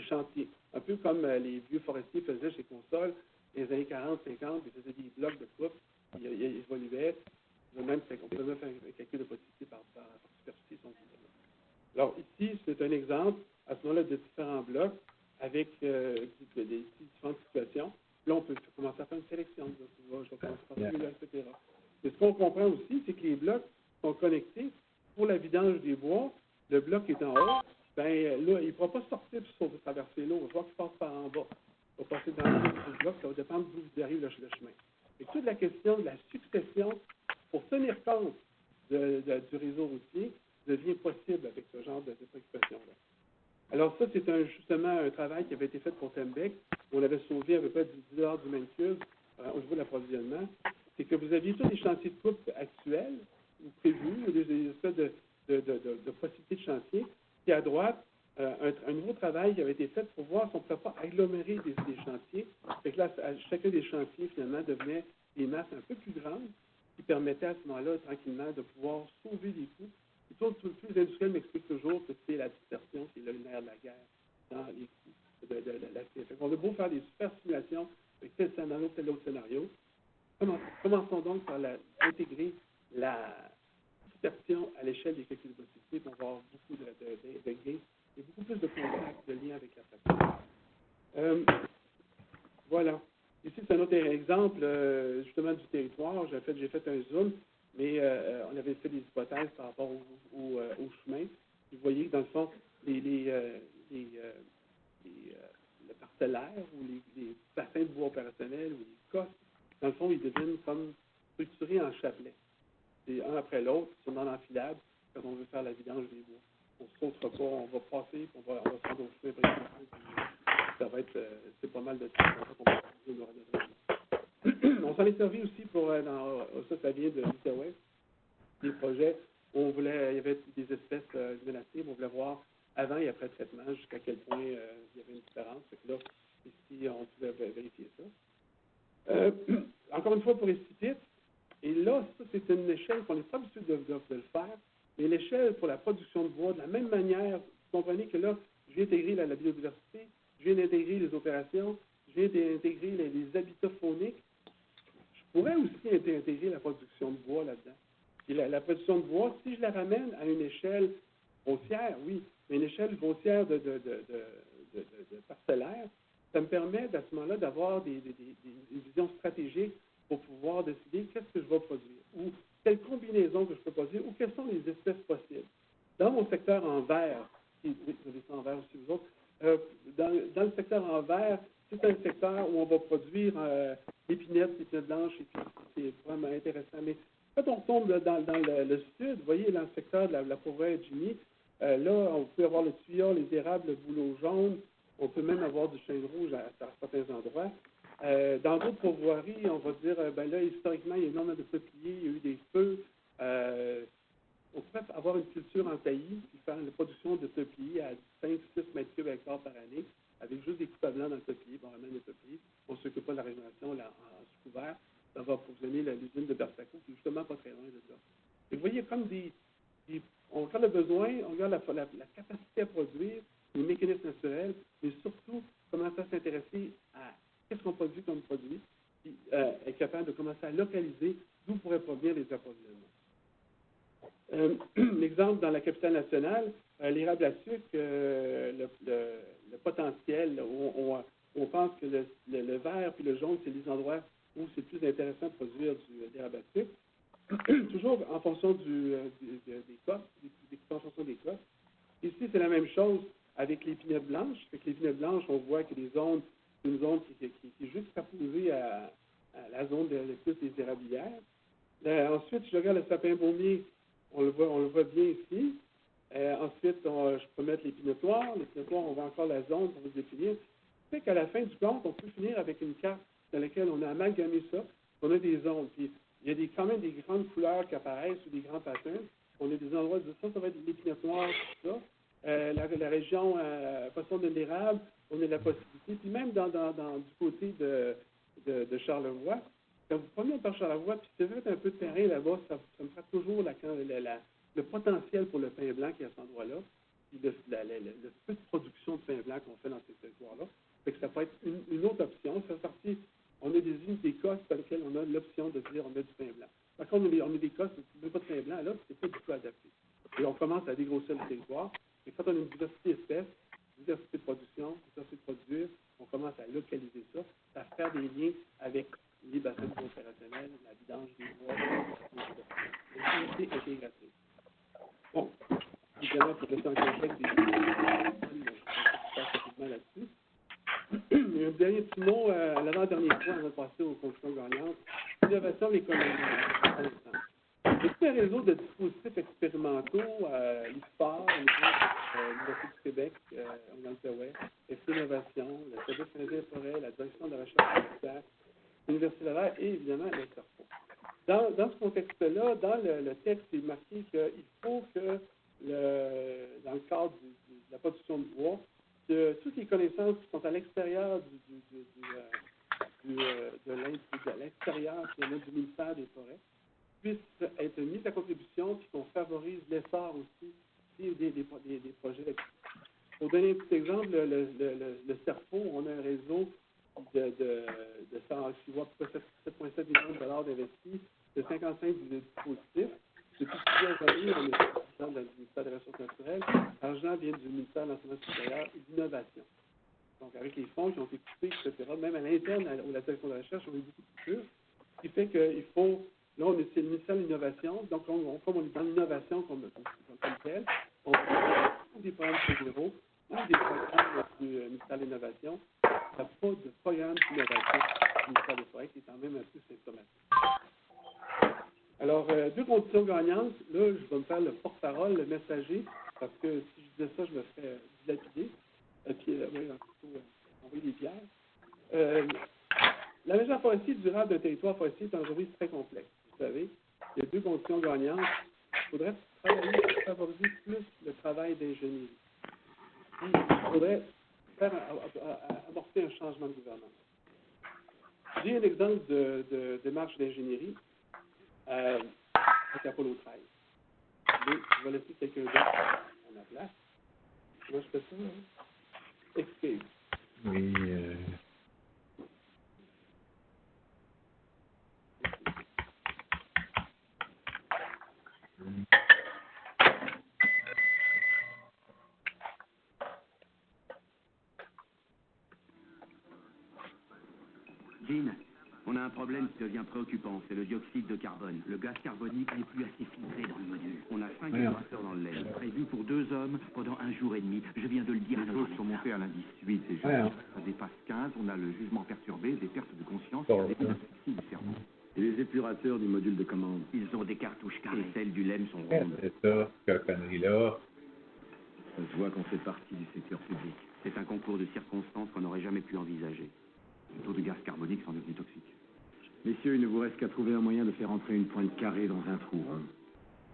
chantiers. Un peu comme les vieux forestiers faisaient chez Consol, dans les années 40, 50, ils faisaient des blocs de coupe, ils évoluaient. Même, on pouvait faire un calcul de possibilité par superficie. Alors, ici, c'est un exemple, à ce moment-là, de différents blocs avec des différentes situations. Là, on peut commencer à faire une sélection. Je vais commencer par celui-là, etc. Mais ce qu'on comprend aussi, c'est que les blocs sont connectés pour la vidange des bois, le bloc est en haut, ben là, il ne pourra pas sortir pour traverser l'eau. Il va falloir qu'il passe par en bas. Il va passer dans le bloc, ça va dépendre d'où arrive le chemin. Et toute la question de la succession, pour tenir compte du réseau routier, devient possible avec ce genre de préoccupation-là. Alors ça, c'est justement un travail qui avait été fait pour Tembec. On avait sauvé à peu près 10 $ du même cube au niveau de l'approvisionnement. C'est que vous aviez tous les chantiers de coupe actuels ou prévus, des espèces de possibilités de chantier. Puis à droite, un nouveau travail qui avait été fait pour voir si on ne pouvait pas agglomérer des chantiers. Fait que là, chacun des chantiers, finalement, devenait des masses un peu plus grandes qui permettaient à ce moment-là, tranquillement, de pouvoir sauver des coûts. Et tous les industriels m'expliquent toujours que c'est la dispersion qui est le nerf de la guerre dans les coûts de l'acier. On a beau faire des super simulations avec tel scénario, tel autre scénario. Commençons donc par intégrer la dispersion à l'échelle des calculs de possibilités pour avoir beaucoup de gains et beaucoup plus de contacts, de liens avec la pratique. Voilà. Ici, c'est un autre exemple, justement, du territoire. J'ai fait un zoom, mais on avait fait des hypothèses par rapport au chemin. Vous voyez que, dans le fond, le parcellaire ou les bassins de bois opérationnels ou les cosses, dans le fond, ils deviennent comme structurés en chapelets. C'est un après l'autre, ils sont dans l'enfilade quand on veut faire la vidange des bois. On ne se sautera pas, on va passer, on va se rendre au chemin. Ça va être, c'est pas mal de temps qu'on va on s'en est servi aussi pour, ça vient de l'Outaouais, des projets où on voulait, il y avait des espèces menacées, on voulait voir avant et après traitement jusqu'à quel point il y avait une différence. Fait que là, ici, on pouvait vérifier ça. Encore une fois, pour les sites, et là, ça, c'est une échelle qu'on n'est pas habitué de le faire, mais l'échelle pour la production de bois, de la même manière, vous comprenez que là, je viens intégrer la biodiversité, je viens d'intégrer les opérations, je viens d'intégrer les habitats fauniques. Je pourrais aussi intégrer la production de bois là-dedans. Et la production de bois, si je la ramène à une échelle grossière, oui, mais une échelle grossière de parcellaire, ça me permet à ce moment-là d'avoir des visions stratégiques pour pouvoir décider qu'est-ce que je vais produire, ou quelle combinaison que je peux produire, ou quelles sont les espèces possibles. Dans mon secteur en vert, vous avez ça en vert aussi vous autres, dans le secteur en vert, c'est un secteur où on va produire l'épinettes blanches, et puis c'est vraiment intéressant. Mais quand on tombe dans le sud, vous voyez, dans le secteur de la forêt Jimmy, là, on peut avoir le tuya, les érables, le bouleau jaune, on peut même avoir du chêne rouge à certains endroits. Dans d'autres pourvoiries, on va dire, ben là, historiquement, il y a énormément de peupliers, il y a eu des feux. On pourrait avoir une culture en taillis, puis faire une production de peupliers à 5-6 mètres cubes hectares par année, avec juste des coupes blancs dans le peuplier, on ramène les peupliers, on ne s'occupe pas de la régénération là, en sous-couvert, ça va approvisionner l'usine de Bersaco, qui est justement pas très loin de ça. Et vous voyez, comme on regarde le besoin, on regarde la capacité à produire, les mécanismes naturels, mais surtout, commencer à s'intéresser à qu'est-ce qu'on produit comme produit, puis être capable de commencer à localiser d'où pourraient provenir les approvisionnements. L'exemple dans la capitale nationale, l'érable à sucre, le potentiel, où on pense que le vert puis le jaune, c'est les endroits où c'est plus intéressant de produire de l'érable à sucre. Toujours en fonction des cosses, en fonction des cosses. Ici, c'est la même chose avec l'épinette blanche. Avec l'épinette blanche, on voit que c'est une zone qui est juste apposée à la zone plus des érablières. Ensuite, si je regarde le sapin baumier, on le voit bien ici. Ensuite, je peux mettre l'épinotoire. L'épinotoire, on voit encore la zone pour vous définir. C'est qu'à la fin du compte, on peut finir avec une carte dans laquelle on a amalgamé ça. On a des zones. Puis, il y a quand même des grandes couleurs qui apparaissent ou des grands patterns. On a des endroits de ça va être l'épinotoire, tout ça. La région poisson de l'érable, on a la possibilité. Puis même du côté de Charlevoix, quand vous prenez par Charlevoix, puis si vous faites un peu de terrain là-bas, ça me fera toujours le potentiel pour le pain blanc qui est à cet endroit-là, puis le peu de production de pain blanc qu'on fait dans ces territoires-là. Fait que ça peut être une autre option. Ça fait partie, on a des unités cosses dans lesquelles on a l'option de dire on a du pain blanc. Par contre, on a des cosses, même pas de pain blanc, là, c'est pas du tout adapté. Et on commence à dégrossir le territoire. Et quand on a une diversité d'espèces, diversité de production, diversité de produire, on commence à localiser ça, à faire des liens avec les bassins opérationnels, la vidange des bois, l'unité intégrative. Simon, l'avant-dernier fois, on va passer aux conclusions gagnantes. Innovation et économie. C'est un réseau de dispositifs expérimentaux, l'IFPAR, l'Université du Québec, en Outaouais, FC Innovation, le Service canadien des forêts, la Direction de la recherche universitaire, l'Université Laval et évidemment le CERFO. Dans ce contexte-là, dans le texte, il est marqué qu'il faut que, dans le cadre de la production de bois, toutes les connaissances qui sont à l'extérieur de l'extérieur, du ministère des Forêts, puissent être mises à contribution, puis qu'on favorise l'essor aussi des projets d'activité. Pour donner un petit exemple, le CERFO, on a un réseau de 100, qui voit à peu près 7,7 millions de dollars d'investis, de 55 dispositifs. Depuis plusieurs années, on est dans le ministère des Ressources naturelles. L'argent vient du ministère de l'Enseignement supérieur et de l'Innovation. Donc, avec les fonds qui ont été coupés, etc., même à l'interne, ou la direction de la recherche, on a eu beaucoup de coupures, ce qui fait qu'il faut, là, c'est le ministère de l'Innovation, donc comme on est dans l'innovation comme tel, on a des programmes fédéraux ou des programmes du ministère de l'Innovation. Il n'y a pas de programme d'innovation du ministère des Forêts qui est quand même un peu symptomatique. Alors, deux conditions gagnantes. Là, je vais me faire le porte-parole, le messager, parce que si je disais ça, je me ferais dilapider. Puis, envoyer des pierres. L'aménagement forestier durable d'un territoire forestier est un service très complexe. Vous savez, il y a deux conditions gagnantes. Il faudrait travailler pour favoriser plus le travail d'ingénierie. Puis, il faudrait faire amorcer un changement de gouvernance. J'ai un exemple de démarche d'ingénierie avec Apollo 13. Mais je vais laisser quelqu'un d'autre à ma place. Moi, je fais ça, hein? Excuse. Oui. Jean, on a un problème qui devient préoccupant, c'est le dioxyde de carbone. Le gaz carbonique n'est plus assez filtré dans le module. On a 5 générateurs dans le lait, prévu pour 2 hommes pendant 1 jour et demi. Je viens de le dire à notre médecin. Sont montés à l'indice 8 déjà. Ça dépasse 15, on a le jugement perturbé, des pertes de conscience, et des d'asphyxie du cerveau. Et les épurateurs du module de commande? Ils ont des cartouches carrées. Et celles du LEM sont rondes. C'est ça, cette connerie-là. Ça se voit qu'on fait partie du secteur public. C'est un concours de circonstances qu'on n'aurait jamais pu envisager. Les taux de gaz carbonique sont devenus toxiques. Messieurs, il ne vous reste qu'à trouver un moyen de faire entrer une pointe carrée dans un trou. Hein.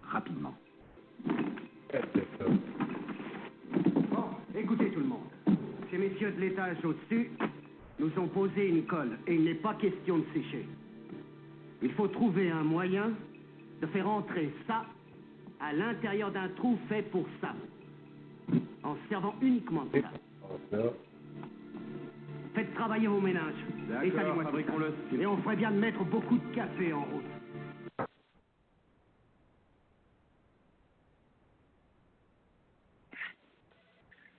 Rapidement. C'est ça. Bon, écoutez tout le monde. Ces messieurs de l'étage au-dessus nous ont posé une colle et il n'est pas question de sécher. Il faut trouver un moyen de faire entrer ça à l'intérieur d'un trou fait pour ça. En se servant uniquement de ça. Faites travailler vos ménages. D'accord, fabriquons-le. Et on ferait bien de mettre beaucoup de café en route.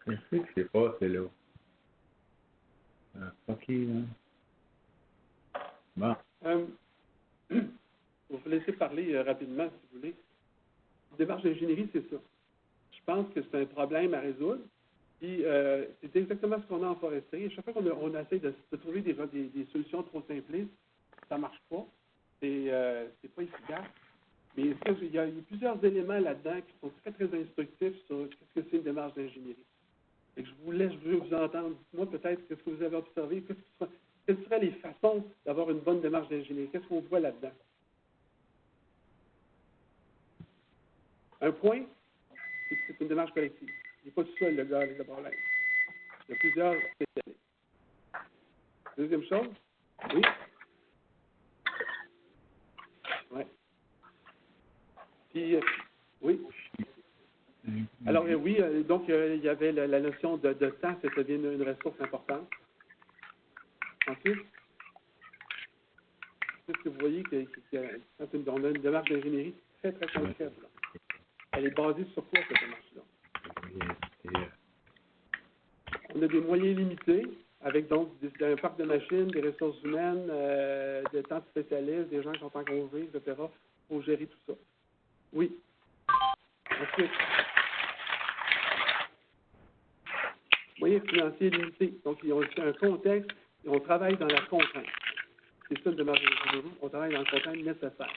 Qu'est-ce qui s'est passé là? OK, là. Bon. Je vais vous laisser parler rapidement, si vous voulez. La démarche d'ingénierie, c'est ça. Je pense que c'est un problème à résoudre. Puis, c'est exactement ce qu'on a en foresterie. À chaque fois qu'on essaie de trouver des solutions trop simplistes, ça ne marche pas. C'est pas efficace. Mais il y a plusieurs éléments là-dedans qui sont très, très instructifs sur ce que c'est une démarche d'ingénierie. Et que je veux vous entendre. Dites-moi peut-être ce que vous avez observé. Quelles seraient les façons d'avoir une bonne démarche d'ingénierie? Qu'est-ce qu'on voit là-dedans? Un point, c'est que c'est une démarche collective. Il n'est pas tout seul, le gars, avec le problème. Il y a plusieurs spécialistes. Deuxième chose, oui? Oui. Puis, oui. Alors, oui, donc, il y avait la notion de temps, ça devient une ressource importante. Ensuite, qu'est-ce que vous voyez quand on a une démarche d'ingénierie très, très concrète, là. Elle est basée sur quoi, cette démarche-là? On a des moyens limités, avec donc un parc de machines, des ressources humaines, des temps de spécialistes, des gens qui sont en congé, etc., pour gérer tout ça. Oui. Ensuite, moyens financiers limités. Donc, il y a aussi un contexte Et on travaille dans la contrainte. C'est ça le démarche d'ingénierie, on travaille dans la contrainte nécessaire.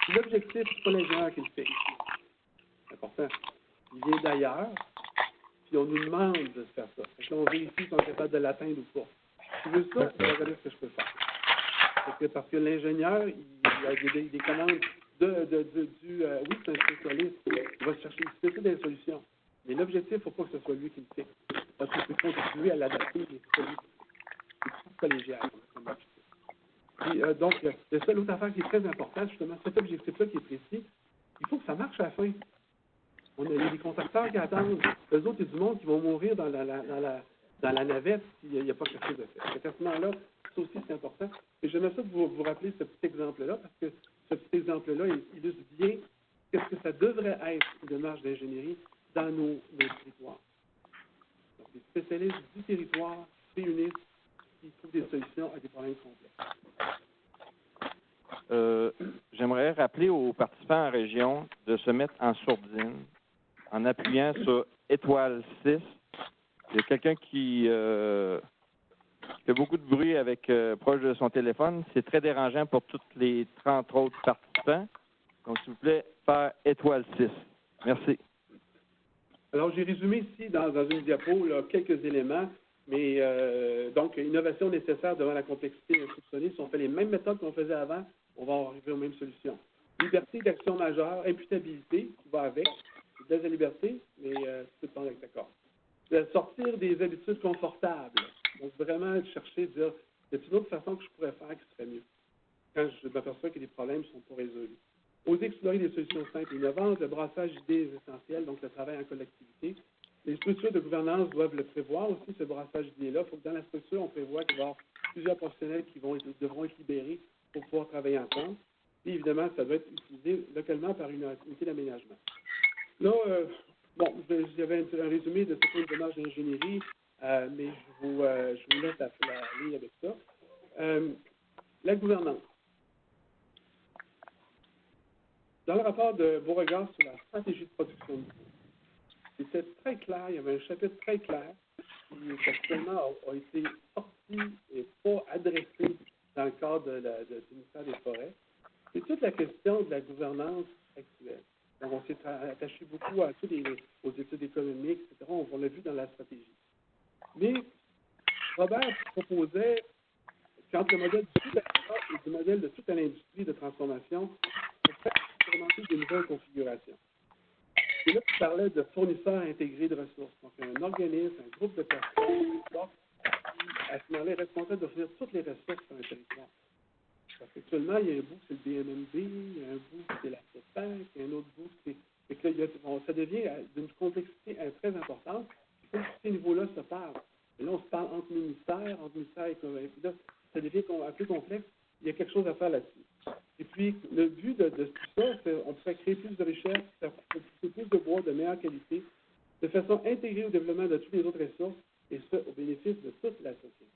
Puis l'objectif, c'est pas l'ingénieur qui le fait. C'est important. Il vient d'ailleurs, puis on nous demande de faire ça. Fait que là, on vérifie si on est capable de l'atteindre ou pas. Si tu veux ça, je vais regarder ce que je peux faire. Parce que l'ingénieur, il a des commandes oui, c'est un spécialiste, il va chercher des solutions. Mais l'objectif, il ne faut pas que ce soit lui qui le fait. Parce que c'est continuer à l'adapter, mais c'est tout collégial. Puis, donc, la seule autre affaire qui est très importante, justement, cet objectif-là qui est précis, il faut que ça marche à la fin. On a des contracteurs qui attendent. Eux autres, il y a du monde qui vont mourir dans la navette s'il n'y a pas quelque chose de fait. Cet là ça aussi, c'est important. Et j'aimerais ça vous rappeler ce petit exemple-là, parce que ce petit exemple-là illustre bien qu'est-ce que ça devrait être une démarche d'ingénierie dans nos territoires. Donc, les spécialistes du territoire réunissent qui trouvent des solutions à des problèmes complexes. J'aimerais rappeler aux participants en région de se mettre en sourdine en appuyant sur étoile 6. Il y a quelqu'un qui fait beaucoup de bruit avec proche de son téléphone. C'est très dérangeant pour tous les 30 autres participants. Donc, s'il vous plaît, faire étoile 6. Merci. Alors, j'ai résumé ici dans une diapo là, quelques éléments, mais donc, innovation nécessaire devant la complexité insoupçonnée. Si on fait les mêmes méthodes qu'on faisait avant, on va arriver aux mêmes solutions. Liberté d'action majeure, imputabilité, qui va avec. C'est de la liberté, mais c'est tout le temps avec d'accord. Sortir des habitudes confortables. Donc, vraiment chercher, dire, y a-t-il une autre façon que je pourrais faire qui serait mieux? Quand je m'aperçois que les problèmes ne sont pas résolus. Oser explorer des solutions simples et innovantes, le brassage d'idées est essentiel, donc le travail en collectivité. Les structures de gouvernance doivent le prévoir aussi, ce brassage d'idées-là. Il faut que dans la structure, on prévoit qu'il va y avoir plusieurs professionnels qui devront être libérés pour pouvoir travailler ensemble. Et évidemment, ça doit être utilisé localement par une unité d'aménagement. Là, j'avais un résumé de ce qu'est une démarche d'ingénierie, mais je vous laisse aller avec ça. La gouvernance. Dans le rapport de Beauregard sur la stratégie de production de bois, c'était très clair, il y avait un chapitre très clair qui actuellement a été sorti et pas adressé dans le cadre du ministère des Forêts. C'est toute la question de la gouvernance actuelle. Donc, on s'est attaché beaucoup aux études économiques, etc. On l'a vu dans la stratégie. Mais Robert proposait, quand le modèle du tout et du modèle de toute l'industrie de transformation, pour faire expérimenter de nouvelles configurations. Et là, tu parlais de fournisseurs intégrés de ressources. Donc, un organisme, un groupe de personnes, qui, à ce moment-là, est responsable d'offrir toutes les ressources sur un territoire. Parce qu'actuellement, il y a un bout, c'est le BMMB, il y a un bout, c'est la CEPAC, il y a un autre bout, c'est que là, ça devient d'une complexité très importante. Il faut que ces niveaux-là se parlent. Et là, on se parle entre ministères et communes. Là, ça devient un peu complexe. Il y a quelque chose à faire là-dessus. Et puis, le but de tout ça, c'est qu'on pourrait créer plus de richesses, plus de bois de meilleure qualité, de façon intégrée au développement de toutes les autres ressources, et ce, au bénéfice de toute la société.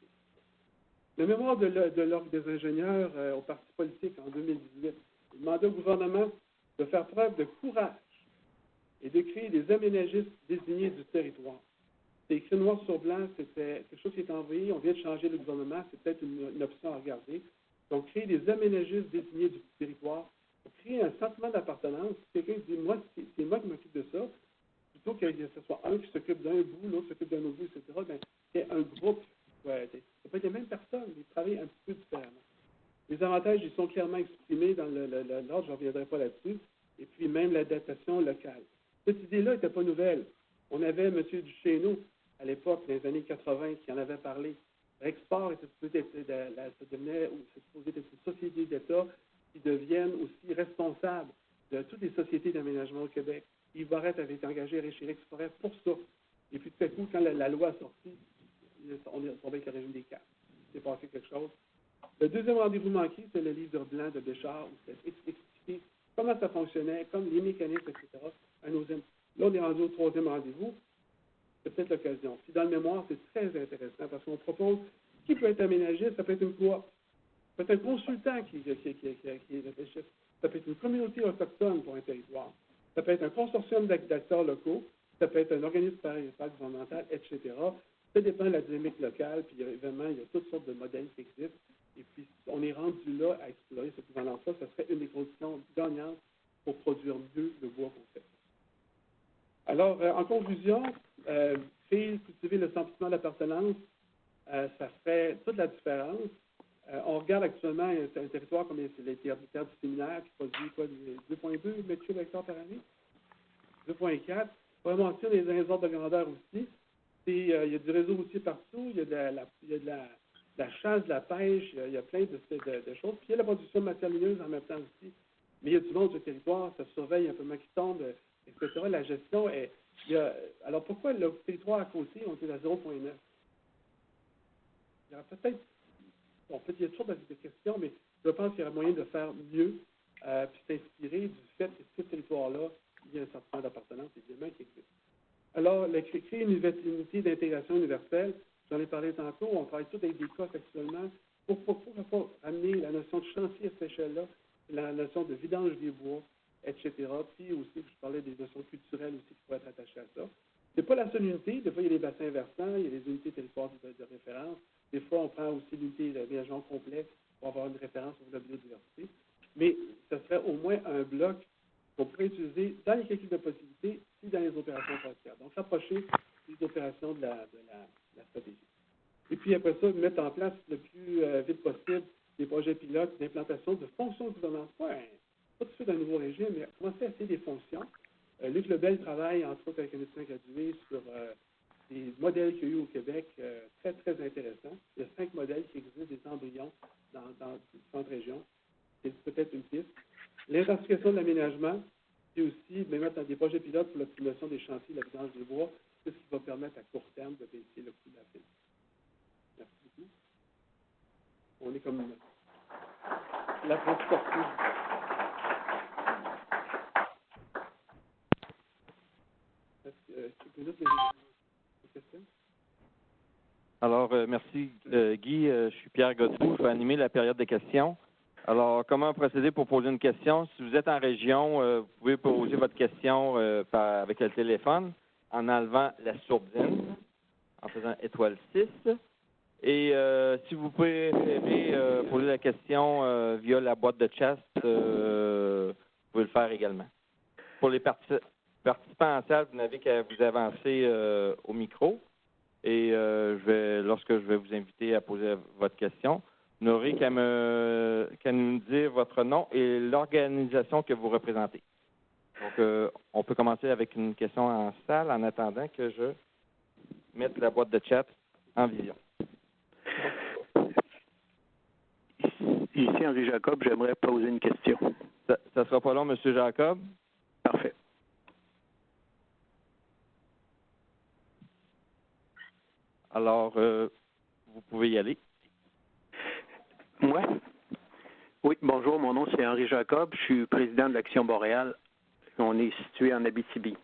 Le mémoire de l'Ordre des ingénieurs au Parti politique en 2018 demandait au gouvernement de faire preuve de courage et de créer des aménagistes désignés du territoire. C'est écrit noir sur blanc, c'était quelque chose qui est envoyé, on vient de changer le gouvernement, c'est peut-être une option à regarder. Donc, créer des aménagistes désignés du territoire, pour créer un sentiment d'appartenance. Quelqu'un dit, moi, c'est moi qui m'occupe de ça, plutôt que ce soit un qui s'occupe d'un bout, l'autre s'occupe d'un autre bout, etc., bien, c'est un groupe. Ouais, ça peut être les mêmes personnes, ils travaillent un petit peu différemment. Les avantages, ils sont clairement exprimés dans l'ordre, je ne reviendrai pas là-dessus, et puis même l'adaptation locale. Cette idée-là n'était pas nouvelle. On avait M. Duchesneau, à l'époque, dans les années 80, qui en avait parlé. Rexport était supposé être une société d'État qui devienne aussi responsable de toutes les sociétés d'aménagement au Québec. Yves Barrette avait été engagé chez Rexforêt pour ça. Et puis tout à coup, quand la loi a sorti, on est tombé avec le régime des cartes. C'est passé quelque chose. Le deuxième rendez-vous manqué, c'est le livre blanc de Béchard, où c'est expliqué comment ça fonctionnait, comme les mécanismes, etc. Là, on est rendu au troisième rendez-vous. C'est peut-être l'occasion. Si dans le mémoire, c'est très intéressant parce qu'on propose qui peut être aménagé, ça peut être une coop, ça peut être un consultant qui est réfléchi, ça peut être une communauté autochtone pour un territoire, ça peut être un consortium d'acteurs locaux, ça peut être un organisme gouvernemental, etc. ça dépend de la dynamique locale, puis évidemment, il y a toutes sortes de modèles qui existent. Et puis, on est rendu là à explorer cette équivalence-là. Ça serait une des conditions gagnantes pour produire mieux le bois qu'on fait. Alors, en conclusion, créer, cultiver le sentiment d'appartenance, ça ferait toute la différence. On regarde actuellement un territoire comme les terres du séminaire qui produit quoi, 2,2 mètres cubes hectares par année, 2,4. Pour mentionner les ordres de grandeur aussi. Il y a du réseau aussi partout, il y a de la chasse, de la pêche, il y a plein de choses. Puis il y a la production de matières mineuses en même temps aussi. Mais il y a du monde sur le territoire, ça surveille un peu moins qui tombe, etc. La gestion est... alors pourquoi le territoire à côté, on est à 0,9? Il y aura peut-être... Bon, peut-être il y a toujours des questions, mais je pense qu'il y aurait moyen de faire mieux, puis s'inspirer du fait que ce territoire-là, il y a un sentiment d'appartenance, évidemment, qui existe. Alors, créer une unité d'intégration universelle, j'en ai parlé tantôt, on travaille tous avec des COF actuellement. Pourquoi amener la notion de chantier à cette échelle-là, la notion de vidange des bois, etc. Puis aussi, je parlais des notions culturelles aussi qui pourraient être attachées à ça. Ce n'est pas la seule unité. Des fois, il y a des bassins versants, il y a des unités territoires de référence. Des fois, on prend aussi l'unité d'aménagement complet pour avoir une référence sur la biodiversité. Mais ce serait au moins un bloc qu'on pourrait utiliser dans les calculs de possibilités et dans les opérations forestières. Donc, rapprocher les opérations de la stratégie. Et puis, après ça, mettre en place le plus vite possible des projets pilotes d'implantation de fonctions gouvernementales. Pas tout de suite un nouveau régime, mais commencer à essayer des fonctions. Luc Lebel travaille, entre autres, avec un étudiant gradué sur des modèles qu'il y a eu au Québec très, très intéressants. Il y a 5 modèles qui existent, des embryons dans différentes régions. C'est peut-être une piste. L'intensification de l'aménagement, et aussi mettre dans des projets pilotes pour l'optimisation des chantiers, la vidange des bois, c'est ce qui va permettre à court terme de baisser le coût de la file. Merci beaucoup. On est comme la France sportive. Quelques questions? Alors, merci Guy. Je suis Pierre Godbout. Je vais animer la période des questions. Alors, comment procéder pour poser une question? Si vous êtes en région, vous pouvez poser votre question avec le téléphone en enlevant la sourdine, en faisant étoile 6. Et si vous préférez poser la question via la boîte de chat, vous pouvez le faire également. Pour les participants en salle, vous n'avez qu'à vous avancer au micro. Et lorsque je vais vous inviter à poser votre question, vous n'aurez qu'à nous dire votre nom et l'organisation que vous représentez. Donc, on peut commencer avec une question en salle en attendant que je mette la boîte de chat en vision. Ici, Henri Jacob, j'aimerais poser une question. Ça ne sera pas long, M. Jacob. Parfait. Alors, vous pouvez y aller. Moi? Oui, bonjour, mon nom c'est Henri Jacob, je suis président de l'Action Boréale. On est situé en Abitibi.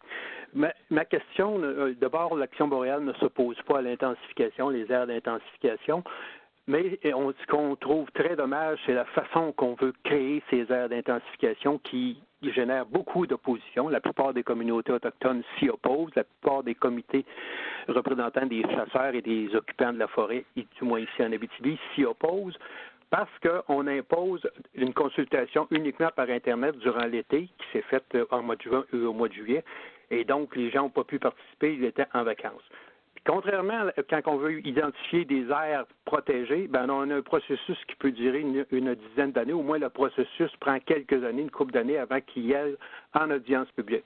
Ma question, d'abord, l'Action Boréale ne s'oppose pas à l'intensification, les aires d'intensification, mais ce qu'on trouve très dommage, c'est la façon qu'on veut créer ces aires d'intensification qui génèrent beaucoup d'opposition. La plupart des communautés autochtones s'y opposent, la plupart des comités représentants des chasseurs et des occupants de la forêt, du moins ici en Abitibi, s'y opposent. Parce qu'on impose une consultation uniquement par Internet durant l'été, qui s'est faite en mois de juin et au mois de juillet, et donc les gens n'ont pas pu participer, ils étaient en vacances. Puis, contrairement, quand on veut identifier des aires protégées, ben on a un processus qui peut durer une dizaine d'années, au moins le processus prend quelques années, une couple d'années avant qu'il y ait en audience publique.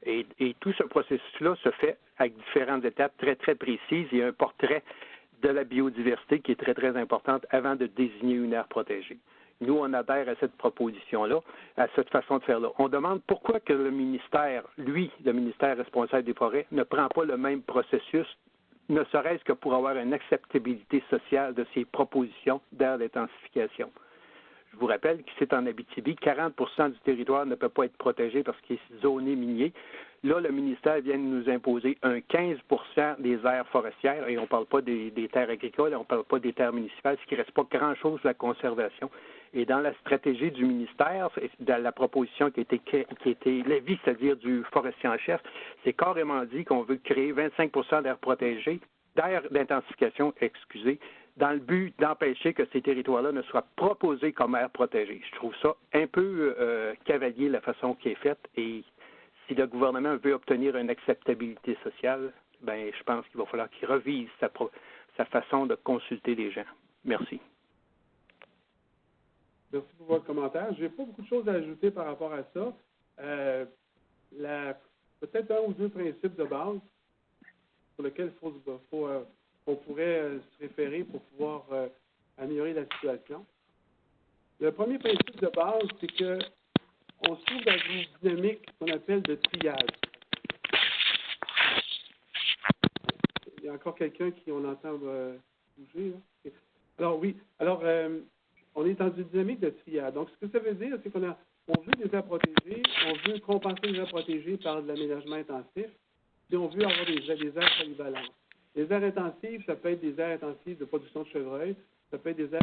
Et tout ce processus-là se fait avec différentes étapes très, très précises. Il y a un portrait de la biodiversité qui est très, très importante avant de désigner une aire protégée. Nous, on adhère à cette proposition-là, à cette façon de faire-là. On demande pourquoi que le ministère, lui, le ministère responsable des forêts, ne prend pas le même processus, ne serait-ce que pour avoir une acceptabilité sociale de ces propositions d'aire d'intensification. Je vous rappelle que c'est en Abitibi, 40% du territoire ne peut pas être protégé parce qu'il est zoné minier. Là, le ministère vient de nous imposer un 15% des aires forestières, et on ne parle pas des terres agricoles, on ne parle pas des terres municipales, ce qui ne reste pas grand-chose de la conservation. Et dans la stratégie du ministère, dans la proposition qui a été l'avis, c'est-à-dire du forestier en chef, c'est carrément dit qu'on veut créer 25% d'aires protégées d'aire d'intensification, excusez, dans le but d'empêcher que ces territoires-là ne soient proposés comme aires protégées. Je trouve ça un peu cavalier la façon qui est faite et si le gouvernement veut obtenir une acceptabilité sociale, ben je pense qu'il va falloir qu'il revise sa façon de consulter les gens. Merci. Merci pour votre commentaire. Je n'ai pas beaucoup de choses à ajouter par rapport à ça. Peut-être un ou deux principes de base sur lesquels on pourrait se référer pour pouvoir améliorer la situation. Le premier principe de base, c'est qu'on se trouve dans une dynamique qu'on appelle de triage. Il y a encore quelqu'un on entend bouger. Là. Alors oui, on est dans une dynamique de triage. Donc, ce que ça veut dire, c'est qu'on veut des aires protégées, on veut compenser les aires protégées par de l'aménagement intensif, puis on veut avoir des aires polyvalentes. Les aires intensives, ça peut être des aires intensives de production de chevreuil, ça peut être des aires...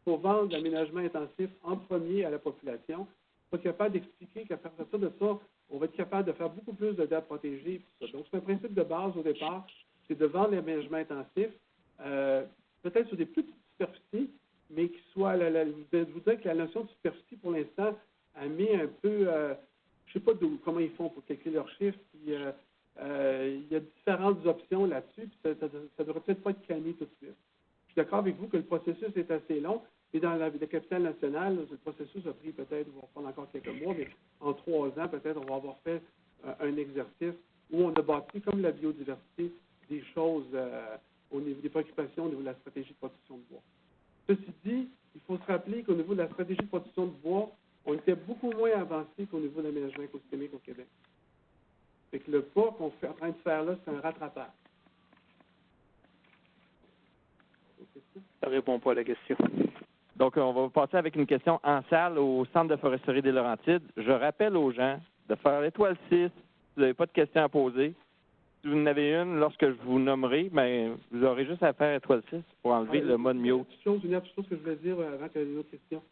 Pour vendre l'aménagement intensif en premier à la population, on va être capable d'expliquer qu'à partir de ça, on va être capable de faire beaucoup plus de dates protégées. Donc, c'est un principe de base au départ, c'est de vendre l'aménagement intensif, peut-être sur des plus petites superficies, mais qui soit, je vous dirais que la notion de superficie, pour l'instant, a mis un peu, je ne sais pas comment ils font pour calculer leurs chiffres, puis, il y a différentes options là-dessus, puis ça ne devrait peut-être pas être calmé tout de suite. Je suis d'accord avec vous que le processus est assez long. Et dans la capitale nationale, le processus a pris peut-être, on va prendre encore quelques mois, mais en 3 ans, peut-être, on va avoir fait un exercice où on a bâti, comme la biodiversité, des choses au niveau des préoccupations au niveau de la stratégie de production de bois. Ceci dit, il faut se rappeler qu'au niveau de la stratégie de production de bois, on était beaucoup moins avancé qu'au niveau de l'aménagement écosystémique au Québec. Fait que le pas qu'on est en train de faire là, c'est un rattrapage. Ça ne répond pas à la question. Donc, on va passer avec une question en salle au Centre de foresterie des Laurentides. Je rappelle aux gens de faire l'étoile 6 si vous n'avez pas de questions à poser. Si vous en avez une, lorsque je vous nommerai, bien, vous aurez juste à faire étoile 6 pour enlever le mode mute. Une autre chose que je voulais dire avant qu'il y ait une autre question,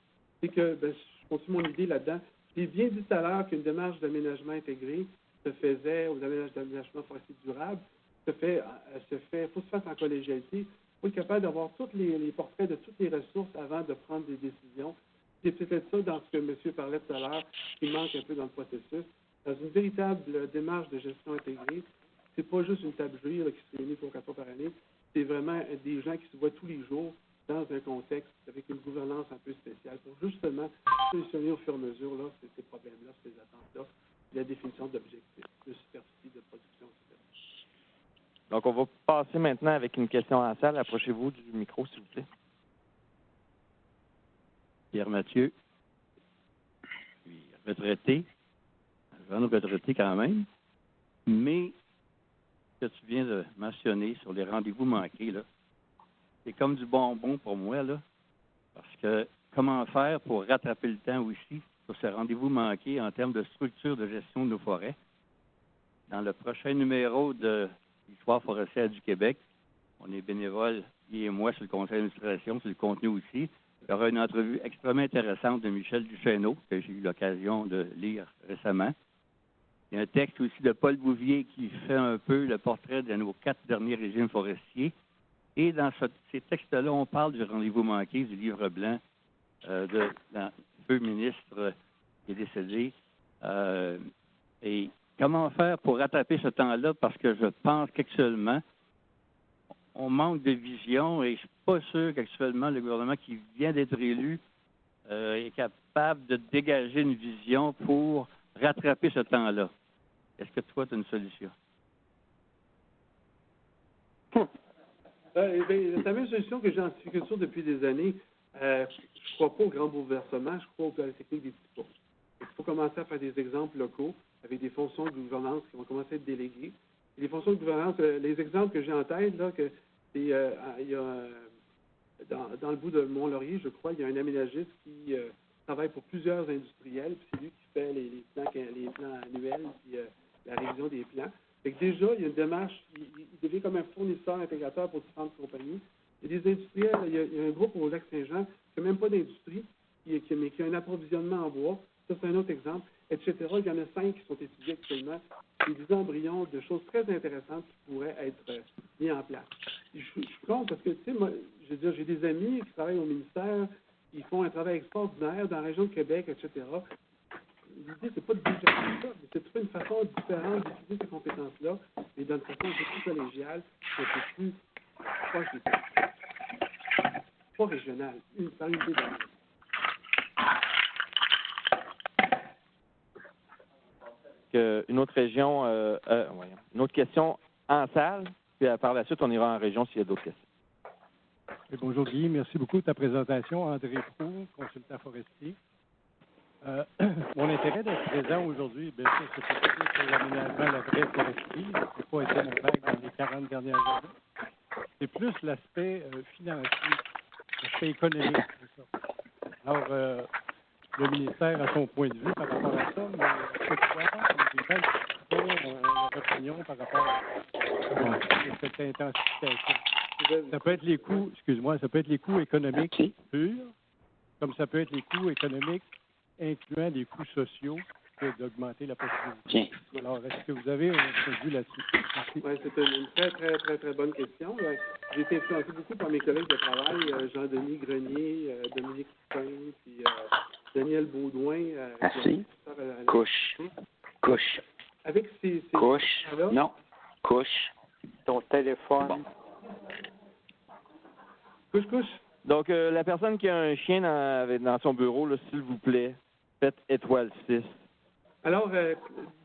c'est que, je continue mon idée là-dedans. J'ai bien dit tout à l'heure qu'une démarche d'aménagement intégré se faisait, ou d'aménagement forestier durable, il faut se faire en collégialité. Il faut être capable d'avoir tous les portraits de toutes les ressources avant de prendre des décisions. C'est peut-être ça dans ce que monsieur parlait tout à l'heure, qui manque un peu dans le processus. Dans une véritable démarche de gestion intégrée, c'est pas juste une table juive qui se réunit 3 ou 4 fois par année, c'est vraiment des gens qui se voient tous les jours dans un contexte avec une gouvernance un peu spéciale pour justement solutionner au fur et à mesure là, ces problèmes-là, ces attentes-là, la définition d'objectifs, de superficie, de production, etc. Donc, on va passer maintenant avec une question en salle. Approchez-vous du micro, s'il vous plaît. Pierre Mathieu, je suis retraité, jeune retraité quand même, mais ce que tu viens de mentionner sur les rendez-vous manqués, là, c'est comme du bonbon pour moi, là, parce que comment faire pour rattraper le temps aussi sur ces rendez-vous manqués en termes de structure de gestion de nos forêts? Dans le prochain numéro de l'Histoire forestière du Québec, on est bénévole, lui et moi, sur le conseil d'administration, sur le contenu aussi. Il y aura une entrevue extrêmement intéressante de Michel Duchesneau, que j'ai eu l'occasion de lire récemment. Il y a un texte aussi de Paul Bouvier qui fait un peu le portrait de nos 4 derniers régimes forestiers. Et dans ces textes-là, on parle du rendez-vous manqué, du livre blanc de le feu ministre qui est décédé. Et comment faire pour rattraper ce temps-là? Parce que je pense qu'actuellement, on manque de vision et je ne suis pas sûr qu'actuellement, le gouvernement qui vient d'être élu est capable de dégager une vision pour rattraper ce temps-là. Est-ce que toi, tu as une solution? C'est la même solution que j'ai en sylviculture depuis des années. Je ne crois pas au grand bouleversement, je crois à la technique des petits pas. Il faut commencer à faire des exemples locaux avec des fonctions de gouvernance qui vont commencer à être déléguées. Et les fonctions de gouvernance, les exemples que j'ai en tête, là, que c'est, il y a dans le bout de Mont-Laurier, je crois, il y a un aménagiste qui travaille pour plusieurs industriels, puis c'est lui qui fait les plans annuels, puis la révision des plans. Fait que déjà, il y a une démarche, il devient comme un fournisseur intégrateur pour différentes compagnies. Il y a des industriels, il y a un groupe au Lac-Saint-Jean qui n'a même pas d'industrie, mais qui a un approvisionnement en bois. Ça, c'est un autre exemple, etc. Il y en a 5 qui sont étudiés actuellement. C'est des embryons de choses très intéressantes qui pourraient être mis en place. Je suis content parce que, tu sais, moi, je veux dire, j'ai des amis qui travaillent au ministère, ils font un travail extraordinaire dans la région de Québec, etc. L'idée, c'est pas de déjouer ça, mais c'est de trouver une façon différente d'utiliser ces compétences-là, mais d'une façon un peu plus collégiale, un peu plus proche des pays. Pas régionale, par une idée d'année. Une autre région, une autre question en salle, puis par la suite, on ira en région s'il y a d'autres questions. Bonjour Guy, merci beaucoup de ta présentation. André Proulx, consultant forestier. Mon intérêt d'être présent aujourd'hui, bien sûr, c'est pour l'aménagement de la vraie foresterie. Ce n'a pas été mon bac dans les 40 dernières années. C'est plus l'aspect financier, l'aspect économique. C'est ça. Alors, le ministère a son point de vue par rapport à ça, mais c'est quoi leur opinion par rapport à cette intensification? Ça peut être les coûts, ça peut être les coûts économiques purs, comme ça peut être les coûts économiques incluant des coûts sociaux que d'augmenter la possibilité. Alors, est-ce que vous avez un point de vue là-dessus? Oui, c'est une très, très, très, très bonne question. J'ai été influencé beaucoup par mes collègues de travail, Jean-Denis Grenier, Dominique Poupin, puis Daniel Baudouin. Merci. Couche. Avec ces couche. Non. Couche. Ton téléphone. Bon. Couche. Donc, la personne qui a un chien dans son bureau, là, s'il vous plaît, faites étoile 6. Alors,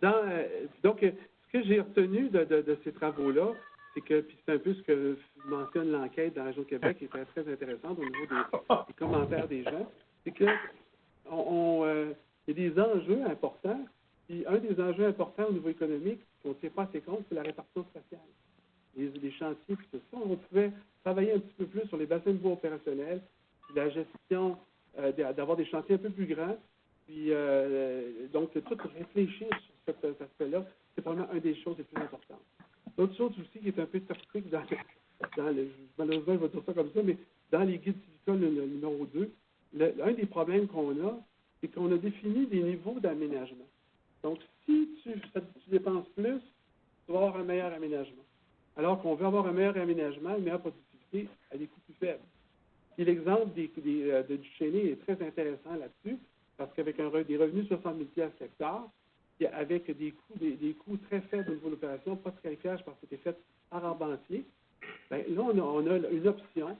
donc, ce que j'ai retenu de ces travaux-là, c'est que, puis c'est un peu ce que mentionne l'enquête dans la région de Québec, qui est très, très intéressante au niveau des commentaires des gens, c'est que il y a des enjeux importants. Puis un des enjeux importants au niveau économique, qu'on ne tient pas assez compte, c'est la répartition spatiale. Les chantiers, puis tout ça, on pouvait travailler un petit peu plus sur les bassins de bois opérationnels, puis la gestion, d'avoir des chantiers un peu plus grands, puis donc de tout réfléchir sur cet aspect-là, c'est probablement une des choses les plus importantes. L'autre chose aussi qui est un peu toxique malheureusement je vais dire ça comme ça, mais dans les guides silicoles le numéro 2, un des problèmes qu'on a, c'est qu'on a défini des niveaux d'aménagement. Donc, si tu dépenses plus, tu vas avoir un meilleur aménagement. Alors qu'on veut avoir un meilleur aménagement, une meilleure productivité à des coûts plus faibles. Puis l'exemple du Chénet est très intéressant là-dessus, parce qu'avec des revenus de 60 000 $ l'hectare, puis avec des coûts très faibles au niveau de l'opération, pas de scarifiage parce que c'était fait par arbentier, bien, là, on a une option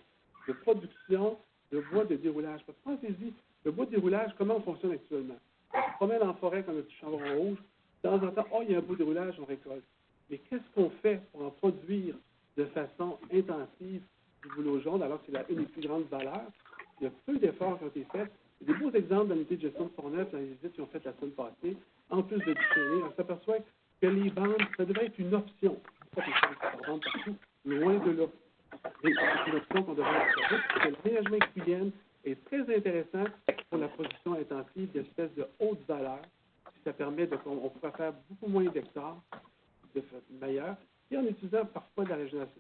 de production de bois de déroulage. Parce que pensez-y, le bois de déroulage, comment on fonctionne actuellement? On se promène en forêt comme un petit chambron rouge, de temps en temps, il y a un bois de déroulage, on récolte. Mais qu'est-ce qu'on fait pour en produire de façon intensive du bouleau jaune, alors que c'est une des plus grandes valeurs? Il y a peu d'efforts qui ont été faits. Il y a des beaux exemples dans l'unité de gestion de Portneuf, dans les visites qu'ils ont faites la semaine passée. En plus de Duchesnay, on s'aperçoit que les bandes, ça devrait être une option. C'est pas quelque chose qui se vend partout, loin de là. C'est une option qu'on devrait observer, parce que l'aménagement équilibre est très intéressant pour la production intensive d'espèces de haute valeur. Ça permet on pourra faire beaucoup moins d'hectares de meilleurs, et en utilisant parfois de la régénération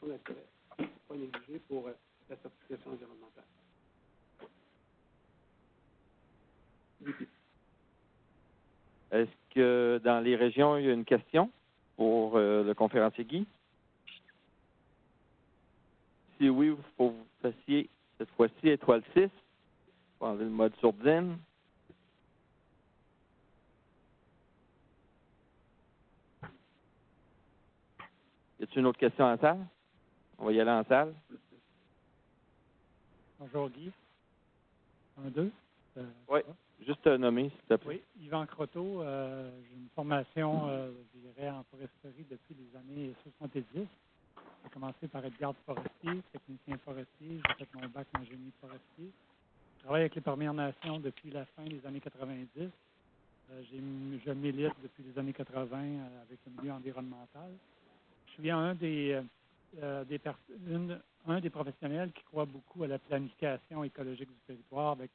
naturelle. C'est pas négligé pour la certification environnementale. Est-ce que dans les régions, il y a une question pour le conférencier Guy? Si oui, il faut que vous fassiez cette fois-ci étoile 6 pour enlever le mode sourdine. Y a-t-il une autre question en salle? On va y aller en salle. Bonjour Guy. 1, 2. Oui, juste te nommer, s'il te plaît. Oui, Yvan Croteau. J'ai une formation, je dirais, en foresterie depuis les années 70. J'ai commencé par être garde forestier, technicien forestier. J'ai fait mon bac en génie forestier. Je travaille avec les Premières Nations depuis la fin des années 90. Je milite depuis les années 80 avec le milieu environnemental. Je suis un des professionnels qui croit beaucoup à la planification écologique du territoire avec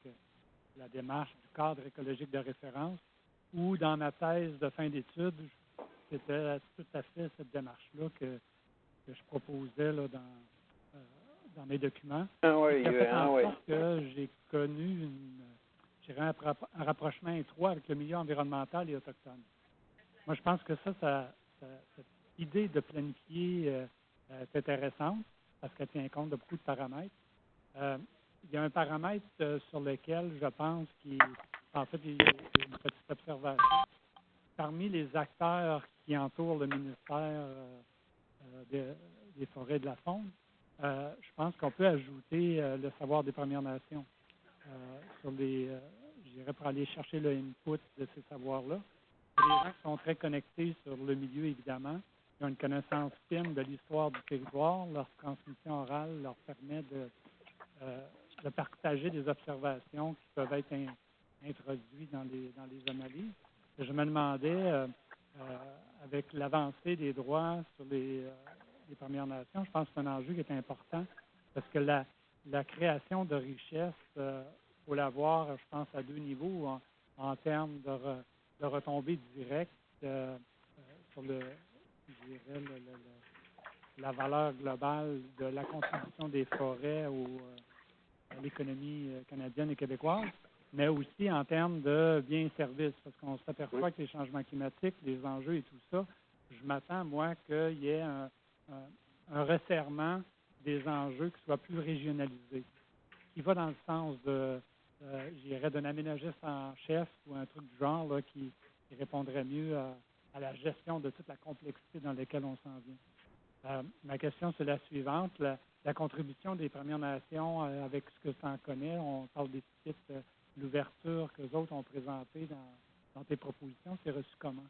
la démarche du cadre écologique de référence, où dans ma thèse de fin d'études, c'était tout à fait cette démarche-là que je proposais là, dans mes documents. Ça fait en sorte que j'ai connu un rapprochement étroit avec le milieu environnemental et autochtone. Moi, je pense que cette idée de planifier est intéressante parce qu'elle tient compte de beaucoup de paramètres. Il y a un paramètre sur lequel je pense il y a une petite observation. Parmi les acteurs qui entourent le ministère des Forêts et de la Faune, je pense qu'on peut ajouter le savoir des Premières Nations je dirais, pour aller chercher le input de ces savoirs-là. Les gens qui sont très connectés sur le milieu, évidemment, qui ont une connaissance fine de l'histoire du territoire, leur transmission orale leur permet de partager des observations qui peuvent être introduites dans les analyses. Et je me demandais, avec l'avancée des droits sur les Premières Nations, je pense que c'est un enjeu qui est important parce que la création de richesses, faut la voir, je pense, à deux niveaux en termes de retombées directes sur la valeur globale de la contribution des forêts à l'économie canadienne et québécoise, mais aussi en termes de biens et services, parce qu'on s'aperçoit que les changements climatiques, les enjeux et tout ça, je m'attends, moi, qu'il y ait un resserrement des enjeux qui soient plus régionalisés, qui va dans le sens je dirais, d'un aménagiste en chef ou un truc du genre là, qui répondrait mieux à la gestion de toute la complexité dans laquelle on s'en vient. Ma question, c'est la suivante. La contribution des Premières Nations, avec ce que tu en connais, on parle des titres, l'ouverture que les autres ont présenté dans tes propositions, c'est reçu comment?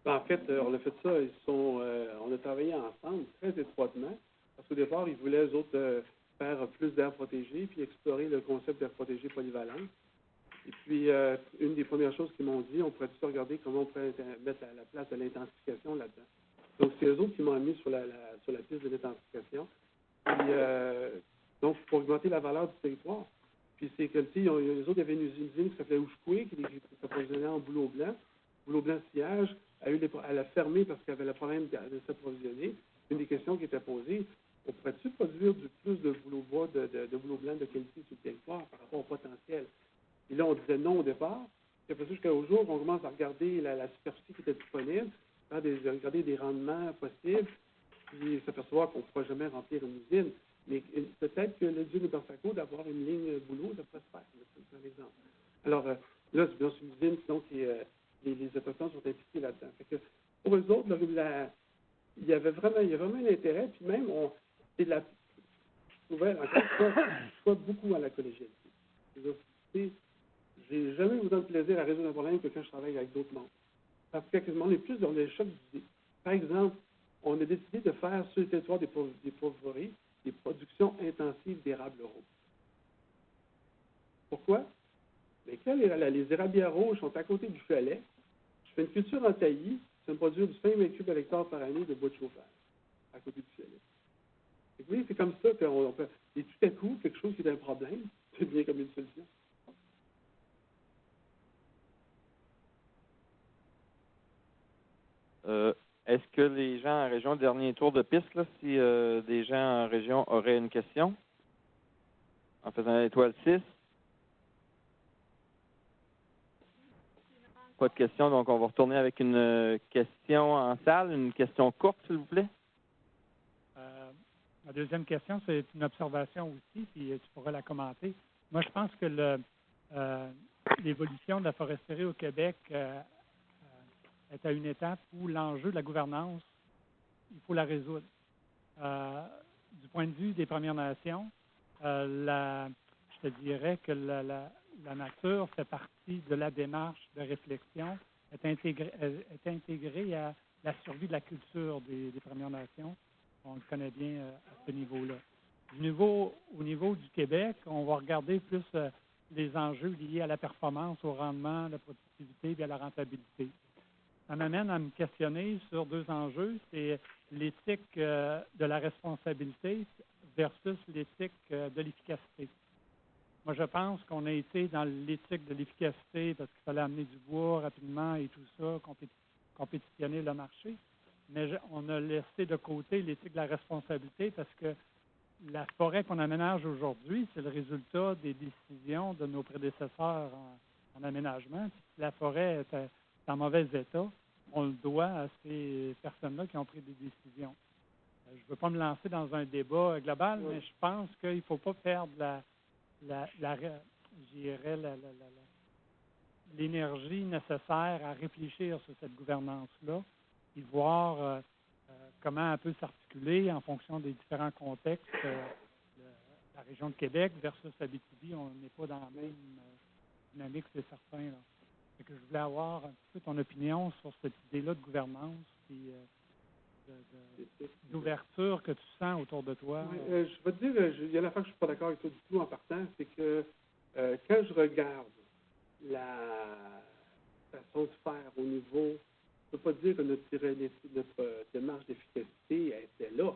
En fait, on a fait ça, on a travaillé ensemble très étroitement, parce qu'au départ, ils voulaient, eux autres, faire plus d'aires protégées, puis explorer le concept d'aires protégées polyvalentes. Et puis, une des premières choses qu'ils m'ont dit, on pourrait tout regarder comment on pourrait mettre à la place de l'intensification là-dedans. Donc, c'est eux autres qui m'ont mis sur la piste de l'intensification. Puis, donc, pour augmenter la valeur du territoire. Puis, c'est que, les autres, il y avait une usine qui s'appelait Ouchkoué, qui s'approvisionnait en bouleau blanc sillage. Elle a fermé parce qu'elle avait le problème de s'approvisionner. Une des questions qui était posée, on pourrait-tu produire plus de bouleau bois, de bouleau blanc de qualité sur le territoire par rapport au potentiel? Et là, on disait non au départ. Puis après ça, jusqu'au jour, on commence à regarder la superficie qui était disponible, regarder des rendements possibles, puis s'apercevoir qu'on ne pourra jamais remplir une usine. Mais peut-être que le Dieu de Barsaco, d'avoir une ligne boulot, ça pourrait se faire, c'est un exemple. Alors, là, c'est une usine, sinon, les Autochtones sont impliqués là-dedans. Fait que pour eux autres, il y a vraiment un intérêt, puis même, je trouvais, encore une fois, je crois beaucoup à la collégialité. J'ai jamais autant de plaisir à résoudre un problème que quand je travaille avec d'autres mondes. Parce qu'on est plus dans les chocs d'idées. Par exemple, on a décidé de faire sur le territoire des pauvreries des productions intensives d'érables rouges. Pourquoi? Mais quand les érablières rouges sont à côté du chalet, je fais une culture en taillis, ça me produit du 5 cubes à l'hectare par année de bois de chauffage à côté du chalet. Et vous voyez, c'est comme ça qu'on peut. Et tout à coup, quelque chose qui est un problème, c'est bien comme une solution. Est-ce que les gens en région, dernier tour de piste, là, si des gens en région auraient une question, en faisant l'étoile 6? Pas de question, donc on va retourner avec une question en salle, une question courte, s'il vous plaît. Ma deuxième question, c'est une observation aussi, puis tu pourras la commenter. Moi, je pense que l'évolution de la foresterie au Québec est à une étape où l'enjeu de la gouvernance, il faut la résoudre. Du point de vue des Premières Nations, je te dirais que la nature fait partie de la démarche de réflexion, est intégrée à la survie de la culture des Premières Nations. On le connaît bien à ce niveau-là. Au niveau du Québec, on va regarder plus les enjeux liés à la performance, au rendement, à la productivité et à la rentabilité. Ça m'amène à me questionner sur deux enjeux, c'est l'éthique de la responsabilité versus l'éthique de l'efficacité. Moi, je pense qu'on a été dans l'éthique de l'efficacité parce qu'il fallait amener du bois rapidement et tout ça, compétitionner le marché, mais on a laissé de côté l'éthique de la responsabilité parce que la forêt qu'on aménage aujourd'hui, c'est le résultat des décisions de nos prédécesseurs en aménagement. Puis si la forêt est en mauvais état, on le doit à ces personnes-là qui ont pris des décisions. Je ne veux pas me lancer dans un débat global, mais je pense qu'il ne faut pas perdre l'énergie nécessaire à réfléchir sur cette gouvernance-là et voir comment elle peut s'articuler en fonction des différents contextes. La région de Québec versus Abitibi, on n'est pas dans la même dynamique, c'est certain. Là. Fait que je voulais avoir un petit peu ton opinion sur cette idée-là de gouvernance et d'ouverture que tu sens autour de toi. Oui, je vais te dire, il y a une affaire que je ne suis pas d'accord avec toi du tout en partant, c'est que quand je regarde la façon de faire au niveau, je ne peux pas dire que notre démarche d'efficacité était là.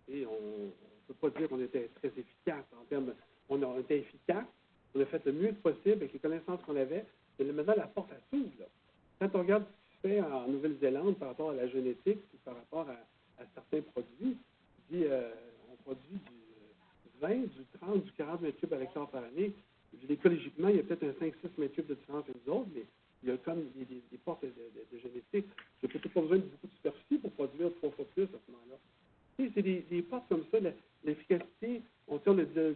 Et on ne peut pas dire qu'on était très efficace en termes. On a été efficace, on a fait le mieux possible avec les connaissances qu'on avait, mais maintenant la porte s'ouvre. Quand on regarde ce qui se fait en Nouvelle-Zélande par rapport à la génétique, puis par rapport à certains produits, on produit du 20, du 30, du 40 mètres cubes à l'hectare par année. Écologiquement, il y a peut-être un 5-6 mètres cubes de différence avec nous autres, mais il y a comme des portes de génétique. Je n'ai peut-être pas besoin de beaucoup de superficie pour produire 3 fois plus à ce moment-là. C'est des portes comme ça. L'efficacité,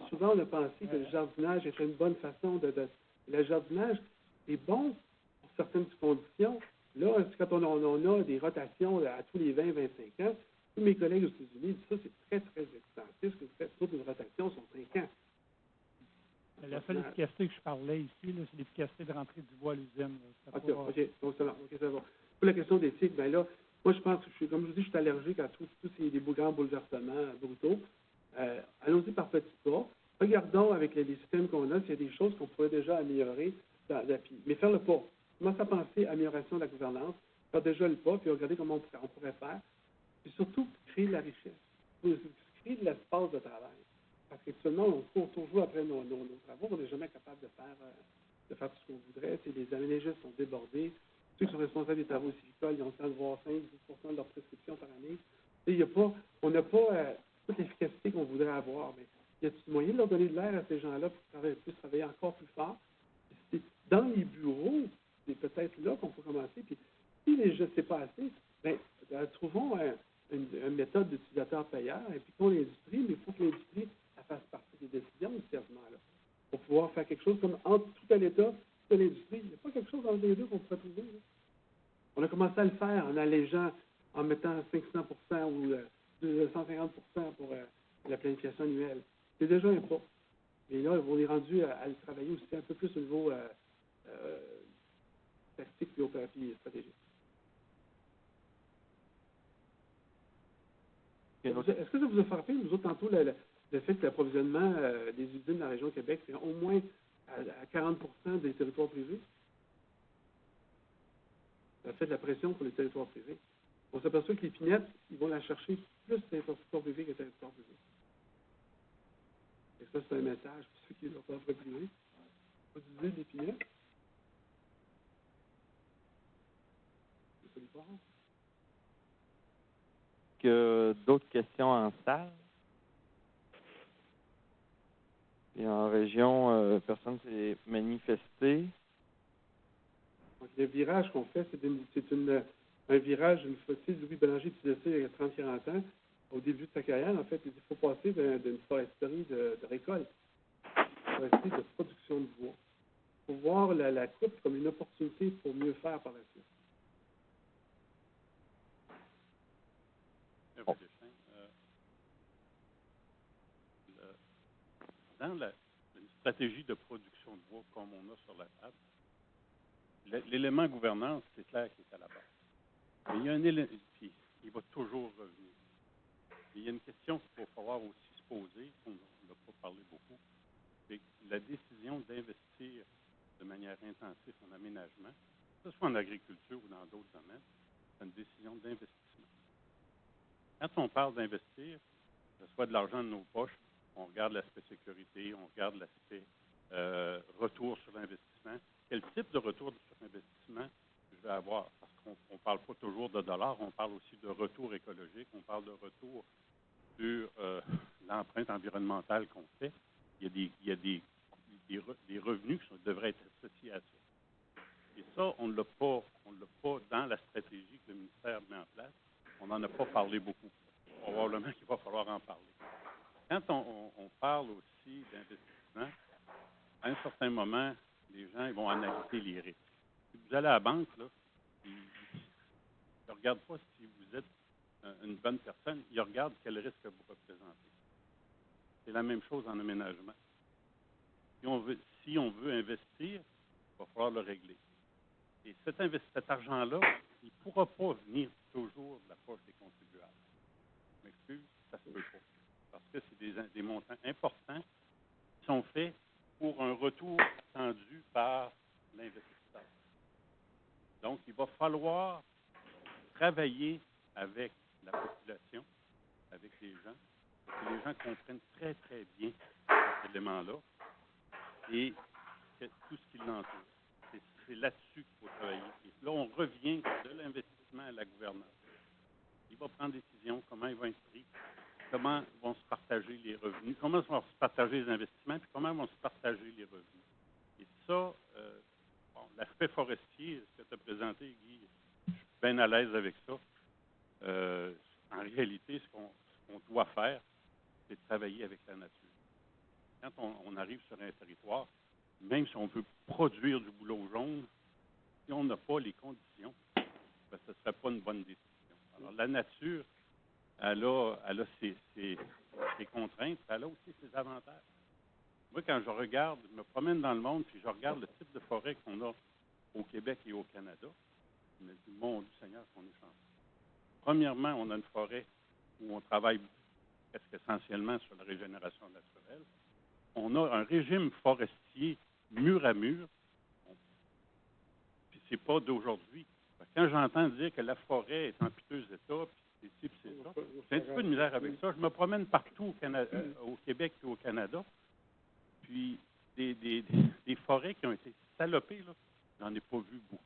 souvent on a pensé que le jardinage était une bonne façon le jardinage est bon pour certaines conditions. Là, quand on a des rotations à tous les 20-25 ans, tous mes collègues aux États-Unis disent ça, c'est très, très extensif. Ce que vous faites, toutes les rotations sont 5 ans. La seule efficacité que je parlais ici, c'est l'efficacité de rentrer du bois à l'usine. OK, donc c'est bon. Pour la question d'éthique, bien là, moi je pense que, comme je vous dis, je suis allergique à tous ces grands bouleversements brutaux. Allons-y par petits pas. Regardons avec les systèmes qu'on a s'il y a des choses qu'on pourrait déjà améliorer, mais faire le pas. Commence à penser à amélioration de la gouvernance, faire déjà le pas, puis regarder comment on pourrait faire. Puis surtout, créer de la richesse, créer de l'espace de travail. Parce qu'actuellement, on court toujours après nos travaux, on n'est jamais capable de faire tout ce qu'on voudrait. Les aménagistes sont débordés. Ceux qui sont responsables des travaux civicoles, ils ont le temps de voir 5-10% de leur prescription par année. On n'a pas toute l'efficacité qu'on voudrait avoir. Mais il y a moyen de leur donner de l'air à ces gens-là pour qu'ils puissent travailler encore plus fort. Dans les bureaux, c'est peut-être là qu'on peut commencer. Puis si les jeux, c'est pas assez, bien, trouvons une méthode d'utilisateur-payeur, impliquons l'industrie, mais il faut que l'industrie fasse partie des décisions aussi à ce moment-là. Pour pouvoir faire quelque chose comme entre tout à l'État, tout à l'industrie, il n'y a pas quelque chose entre les deux qu'on pourrait trouver. Là. On a commencé à le faire en allégeant, en mettant 500% ou 250% pour la planification annuelle. C'est déjà un pas. Et là, on est rendu à le travailler aussi un peu plus au niveau tactique et stratégique. Est-ce que ça vous a frappé, nous autres, tantôt, le fait que l'approvisionnement des usines dans la région de Québec, c'est au moins à 40% des territoires privés? Ça fait de la pression pour les territoires privés. On s'aperçoit que l'épinette, ils vont la chercher plus des territoires privés que des territoires privés. Et ça, c'est un message pour ceux qui ne l'ont pas privés. Pas d'usine d'épinette. C'est solidaire. Que d'autres questions en salle? Et en région, personne ne s'est manifesté. Donc, le virage qu'on fait, c'est un virage, une fossile. Louis Bélanger utilisait ça il y a 30-40 ans. Au début de sa carrière, en fait, il faut passer d'une foresterie de récolte, foresterie de production de bois. Il faut voir la coupe comme une opportunité pour mieux faire par la suite. Dans une stratégie de production de bois comme on a sur la table, l'élément gouvernance, c'est clair qu'il est à la base. Mais il y a un élément, puis il va toujours revenir. Mais il y a une question qu'il va falloir aussi se poser, on n'a pas parlé beaucoup, c'est que la décision d'investir de manière intensive en aménagement, que ce soit en agriculture ou dans d'autres domaines, c'est une décision d'investissement. Quand on parle d'investir, que ce soit de l'argent de nos poches, on regarde l'aspect sécurité, on regarde l'aspect retour sur l'investissement. Quel type de retour sur investissement je vais avoir? Parce qu'on ne parle pas toujours de dollars, on parle aussi de retour écologique, on parle de retour sur l'empreinte environnementale qu'on fait. Il y a des revenus qui devraient être associés à ça. Et ça, on ne l'a pas dans la stratégie que le ministère met en place. On n'en a pas parlé beaucoup. Probablement qu'il va falloir en parler. Quand on parle aussi d'investissement, à un certain moment, les gens ils vont analyser les risques. Si vous allez à la banque, là, ils ne regardent pas si vous êtes une bonne personne, ils regardent quel risque vous représentez. C'est la même chose en aménagement. Si on veut investir, il va falloir le régler. Et cet argent-là, il ne pourra pas venir toujours de la poche des contribuables. Je m'excuse, ça ne se peut pas. Parce que c'est des montants importants qui sont faits pour un retour attendu par l'investisseur. Donc, il va falloir travailler avec la population, avec les gens, pour que les gens comprennent très, très bien cet élément-là et tout ce qui l'entoure. C'est là-dessus qu'il faut travailler. Et là, on revient de l'investissement à la gouvernance. Il va prendre des décisions, comment ils vont être pris, comment vont se partager les revenus, comment vont se partager les investissements, puis comment vont se partager les revenus. Et ça, l'aspect forestier, ce que tu as présenté, Guy, je suis bien à l'aise avec ça. En réalité, ce qu'on doit faire, c'est de travailler avec la nature. Quand on arrive sur un territoire, même si on veut produire du bouleau jaune, si on n'a pas les conditions, ben, ce ne serait pas une bonne décision. Alors, la nature, elle a ses contraintes, elle a aussi ses avantages. Moi, quand je me promène dans le monde, puis je regarde le type de forêt qu'on a au Québec et au Canada, je me dis, mon Dieu Seigneur, qu'on est chanceux. Premièrement, on a une forêt où on travaille presque essentiellement sur la régénération naturelle. On a un régime forestier mur à mur, puis c'est pas d'aujourd'hui. Quand j'entends dire que la forêt est en piteux état, puis c'est ci, puis c'est ça, j'ai un petit peu de misère avec ça. Je me promène partout au Canada, au Québec et au Canada, puis des forêts qui ont été salopées, là, j'en ai pas vu beaucoup.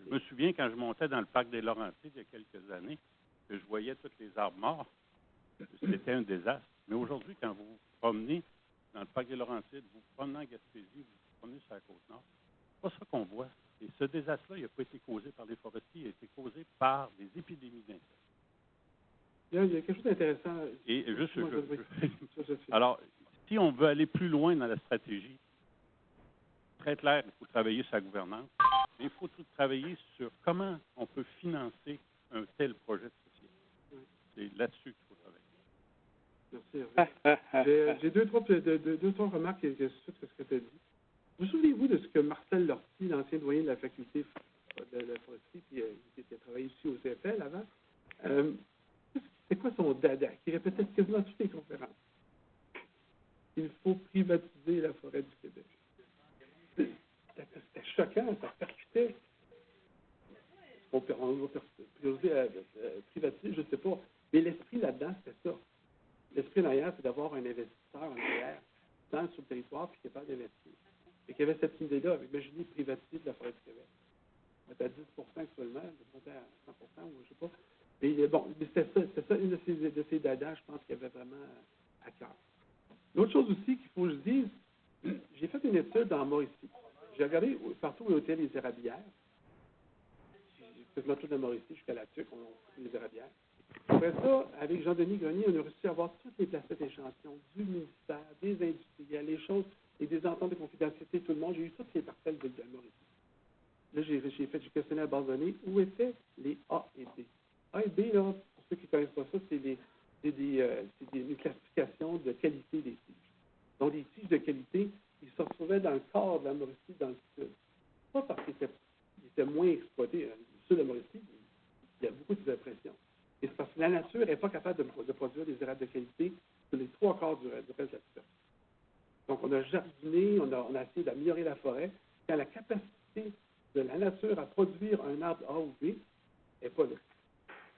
Je me souviens quand je montais dans le parc des Laurentides il y a quelques années, que je voyais tous les arbres morts, c'était un désastre. Mais aujourd'hui, quand vous vous promenez dans le parc des Laurentides, vous vous promenez en Gaspésie, vous vous promenez sur la Côte-Nord, c'est pas ça qu'on voit. Et ce désastre-là, il n'a pas été causé par les forestiers, il a été causé par des épidémies d'insectes. Il y a quelque chose d'intéressant. Et juste, alors, si on veut aller plus loin dans la stratégie, très clair, il faut travailler sur la gouvernance, mais il faut travailler sur comment on peut financer un tel projet de société. C'est là-dessus qu'il faut travailler. Merci. J'ai deux, trois remarques sur ce que tu as dit. Vous souvenez-vous de ce que Marcel Lortie, l'ancien doyen de la faculté de la foresterie, puis qui a travaillé ici au CFL avant, c'est quoi son dada, qui répétait quasiment toutes les conférences? Il faut privatiser la forêt du Québec. C'était choquant, ça percutait. On va privatiser, je ne sais pas. Mais l'esprit là-dedans, c'était ça. L'esprit derrière, c'est d'avoir un investisseur en arrière, sur le territoire, puis qui est capable d'investir. Et qu'il y avait cette idée-là, imaginez privatiser de la forêt du Québec. On est à 10 actuellement, on est à 100 ou je ne sais pas. Mais bon, c'était ça une de ces dadas, je pense, qu'il y avait vraiment à cœur. L'autre chose aussi qu'il faut que je dise, j'ai fait une étude dans Mauricie. J'ai regardé partout où étaient les érablières. Quasiment toute la Mauricie jusqu'à la Tuque, on a fait les érablières. Après ça, avec Jean-Denis Grenier, on a réussi à avoir toutes les placettes d'échantillons du ministère, des industriels, les choses, et des ententes de confidentialité, tout le monde. J'ai eu toutes les parcelles de Mauricie. Là, j'ai questionné à Barzonnet où étaient les A et B. A et B, là, pour ceux qui ne connaissent pas ça, c'est une classification de qualité des tiges. Donc, les tiges de qualité, ils se retrouvaient dans le corps de la Mauricie, dans le sud. Pas parce qu'ils étaient moins exploités. Le sud de la Mauricie, il y a beaucoup de dépression. Et c'est parce que la nature n'est pas capable de produire des érables de qualité sur les 3/4 du reste de la superficie. Donc, on a jardiné, on a essayé d'améliorer la forêt, quand la capacité de la nature à produire un arbre A ou B n'est pas là.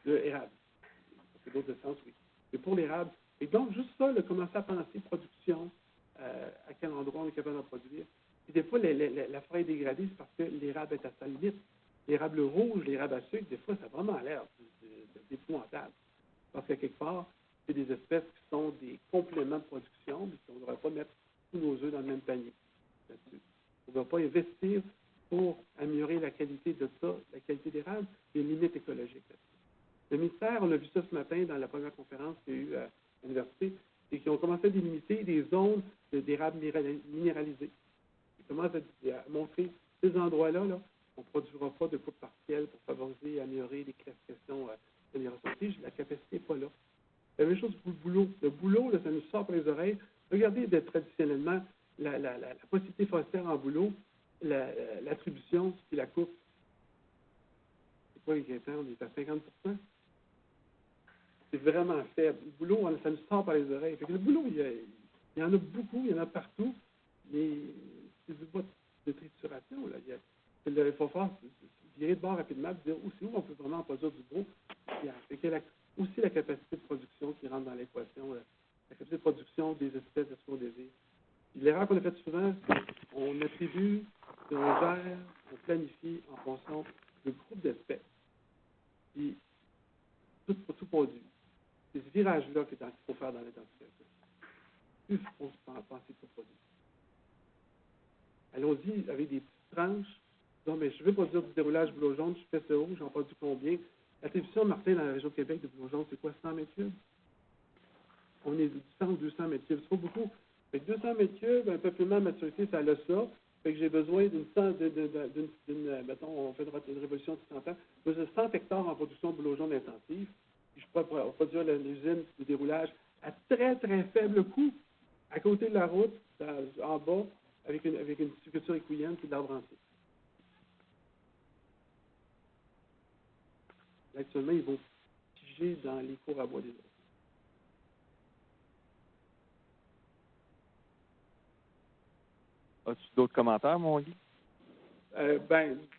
Le érable. C'est d'autres sens, oui. Mais pour l'érable. Et donc, juste ça, commencer à penser production, à quel endroit on est capable d'en produire. Et des fois, la forêt est dégradée, c'est parce que l'érable est à sa limite. L'érable rouge, l'érable à sucre, des fois, ça a vraiment l'air épouvantable. Parce qu'à quelque part, c'est des espèces qui sont des compléments de production, mais on ne devrait pas mettre tous nos œufs dans le même panier là-dessus. On ne doit pas investir pour améliorer la qualité de ça, la qualité d'érable, et une limite écologique là-dessus. Le ministère, on a vu ça ce matin dans la première conférence qu'il y a eu à l'université, c'est qu'ils ont commencé à délimiter des zones d'érable minéralisées. Ils commencent à montrer ces endroits-là, là, on ne produira pas de coupe partielle pour favoriser et améliorer les classifications d'amélioration de tige. La capacité n'est pas là. La même chose pour le boulot. Le boulot, là, ça nous sort par les oreilles. Regardez traditionnellement la possibilité forestière en boulot, l'attribution puis la coupe. C'est quoi les gagnants? On est à 50 %. C'est vraiment faible. Le boulot, ça nous sort par les oreilles. Fait que le boulot, il y en a beaucoup, il y en a partout, mais c'est du bois de trituration. Là. Il faut faire virer de bord rapidement et dire où on peut vraiment produire du bois. Fait qu'il y a aussi la capacité de production qui rentre dans l'équation, la capacité de production des espèces de ce qu'on désire. L'erreur qu'on a faite souvent, c'est qu'on attribue, on gère, on planifie en fonction de groupes d'espèces. Puis, tout produit. C'est ce virage-là qu'il faut faire dans l'identification. Plus il faut penser tout produit. Allons-y avec des petites tranches. Non, mais je veux produire du déroulage boulot jaune, je fais ça où, j'en produis combien? L'attribution, Martin, dans la région de Québec de boulot jaune, c'est quoi, 100 mètres cubes? On est 100 ou 200 mètres cubes. C'est pas beaucoup. Fait que 200 mètres cubes, un peuplement à maturité, ça a ça. Fait que j'ai besoin mettons, on fait une révolution de 100 ans. J'ai 100 hectares en production de boulot jaune intensive. Puis je peux produire l'usine de déroulage à très, très faible coût, à côté de la route, en bas, avec une culture équilibre et de l'arbre entier. Actuellement, ils vont piger dans les cours à bois des autres. As-tu d'autres commentaires, mon Guy?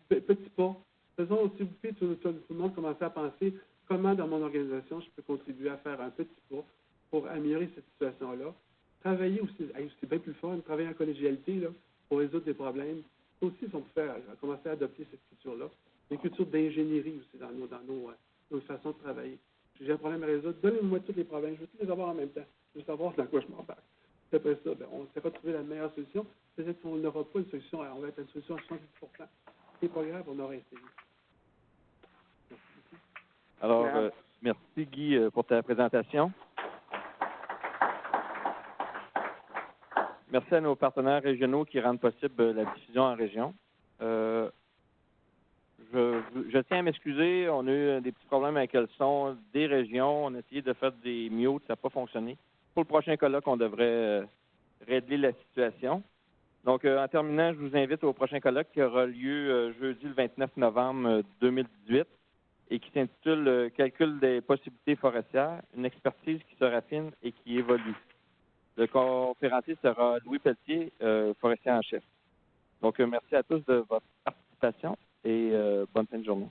Petit pas. Faisons, s'il vous plaît, tout le monde commencer à penser comment, dans mon organisation, je peux contribuer à faire un petit pas pour améliorer cette situation-là. Travailler aussi, c'est bien plus fun, travailler en collégialité là, pour résoudre des problèmes. Ça aussi, on peut commencer à adopter cette culture-là. Une culture d'ingénierie aussi dans nos façons de travailler. J'ai un problème à résoudre, donnez-moi tous les problèmes, je veux tous les avoir en même temps. Je veux savoir dans quoi je m'embarque. C'est après ça, on ne sait pas trouver la meilleure solution. Peut-être qu'on n'aura pas une solution, on va être une solution à 70%. C'est pas grave, on aura essayé. Alors, merci Guy pour ta présentation. Merci à nos partenaires régionaux qui rendent possible la diffusion en région. Je tiens à m'excuser, on a eu des petits problèmes avec le son des régions. On a essayé de faire des mutes, ça n'a pas fonctionné. Pour le prochain colloque, on devrait régler la situation. Donc, en terminant, je vous invite au prochain colloque qui aura lieu jeudi le 29 novembre 2018 et qui s'intitule « Calcul des possibilités forestières, une expertise qui se raffine et qui évolue ». Le conférencier sera Louis Pelletier, forestier en chef. Donc, merci à tous de votre participation et bonne fin de journée.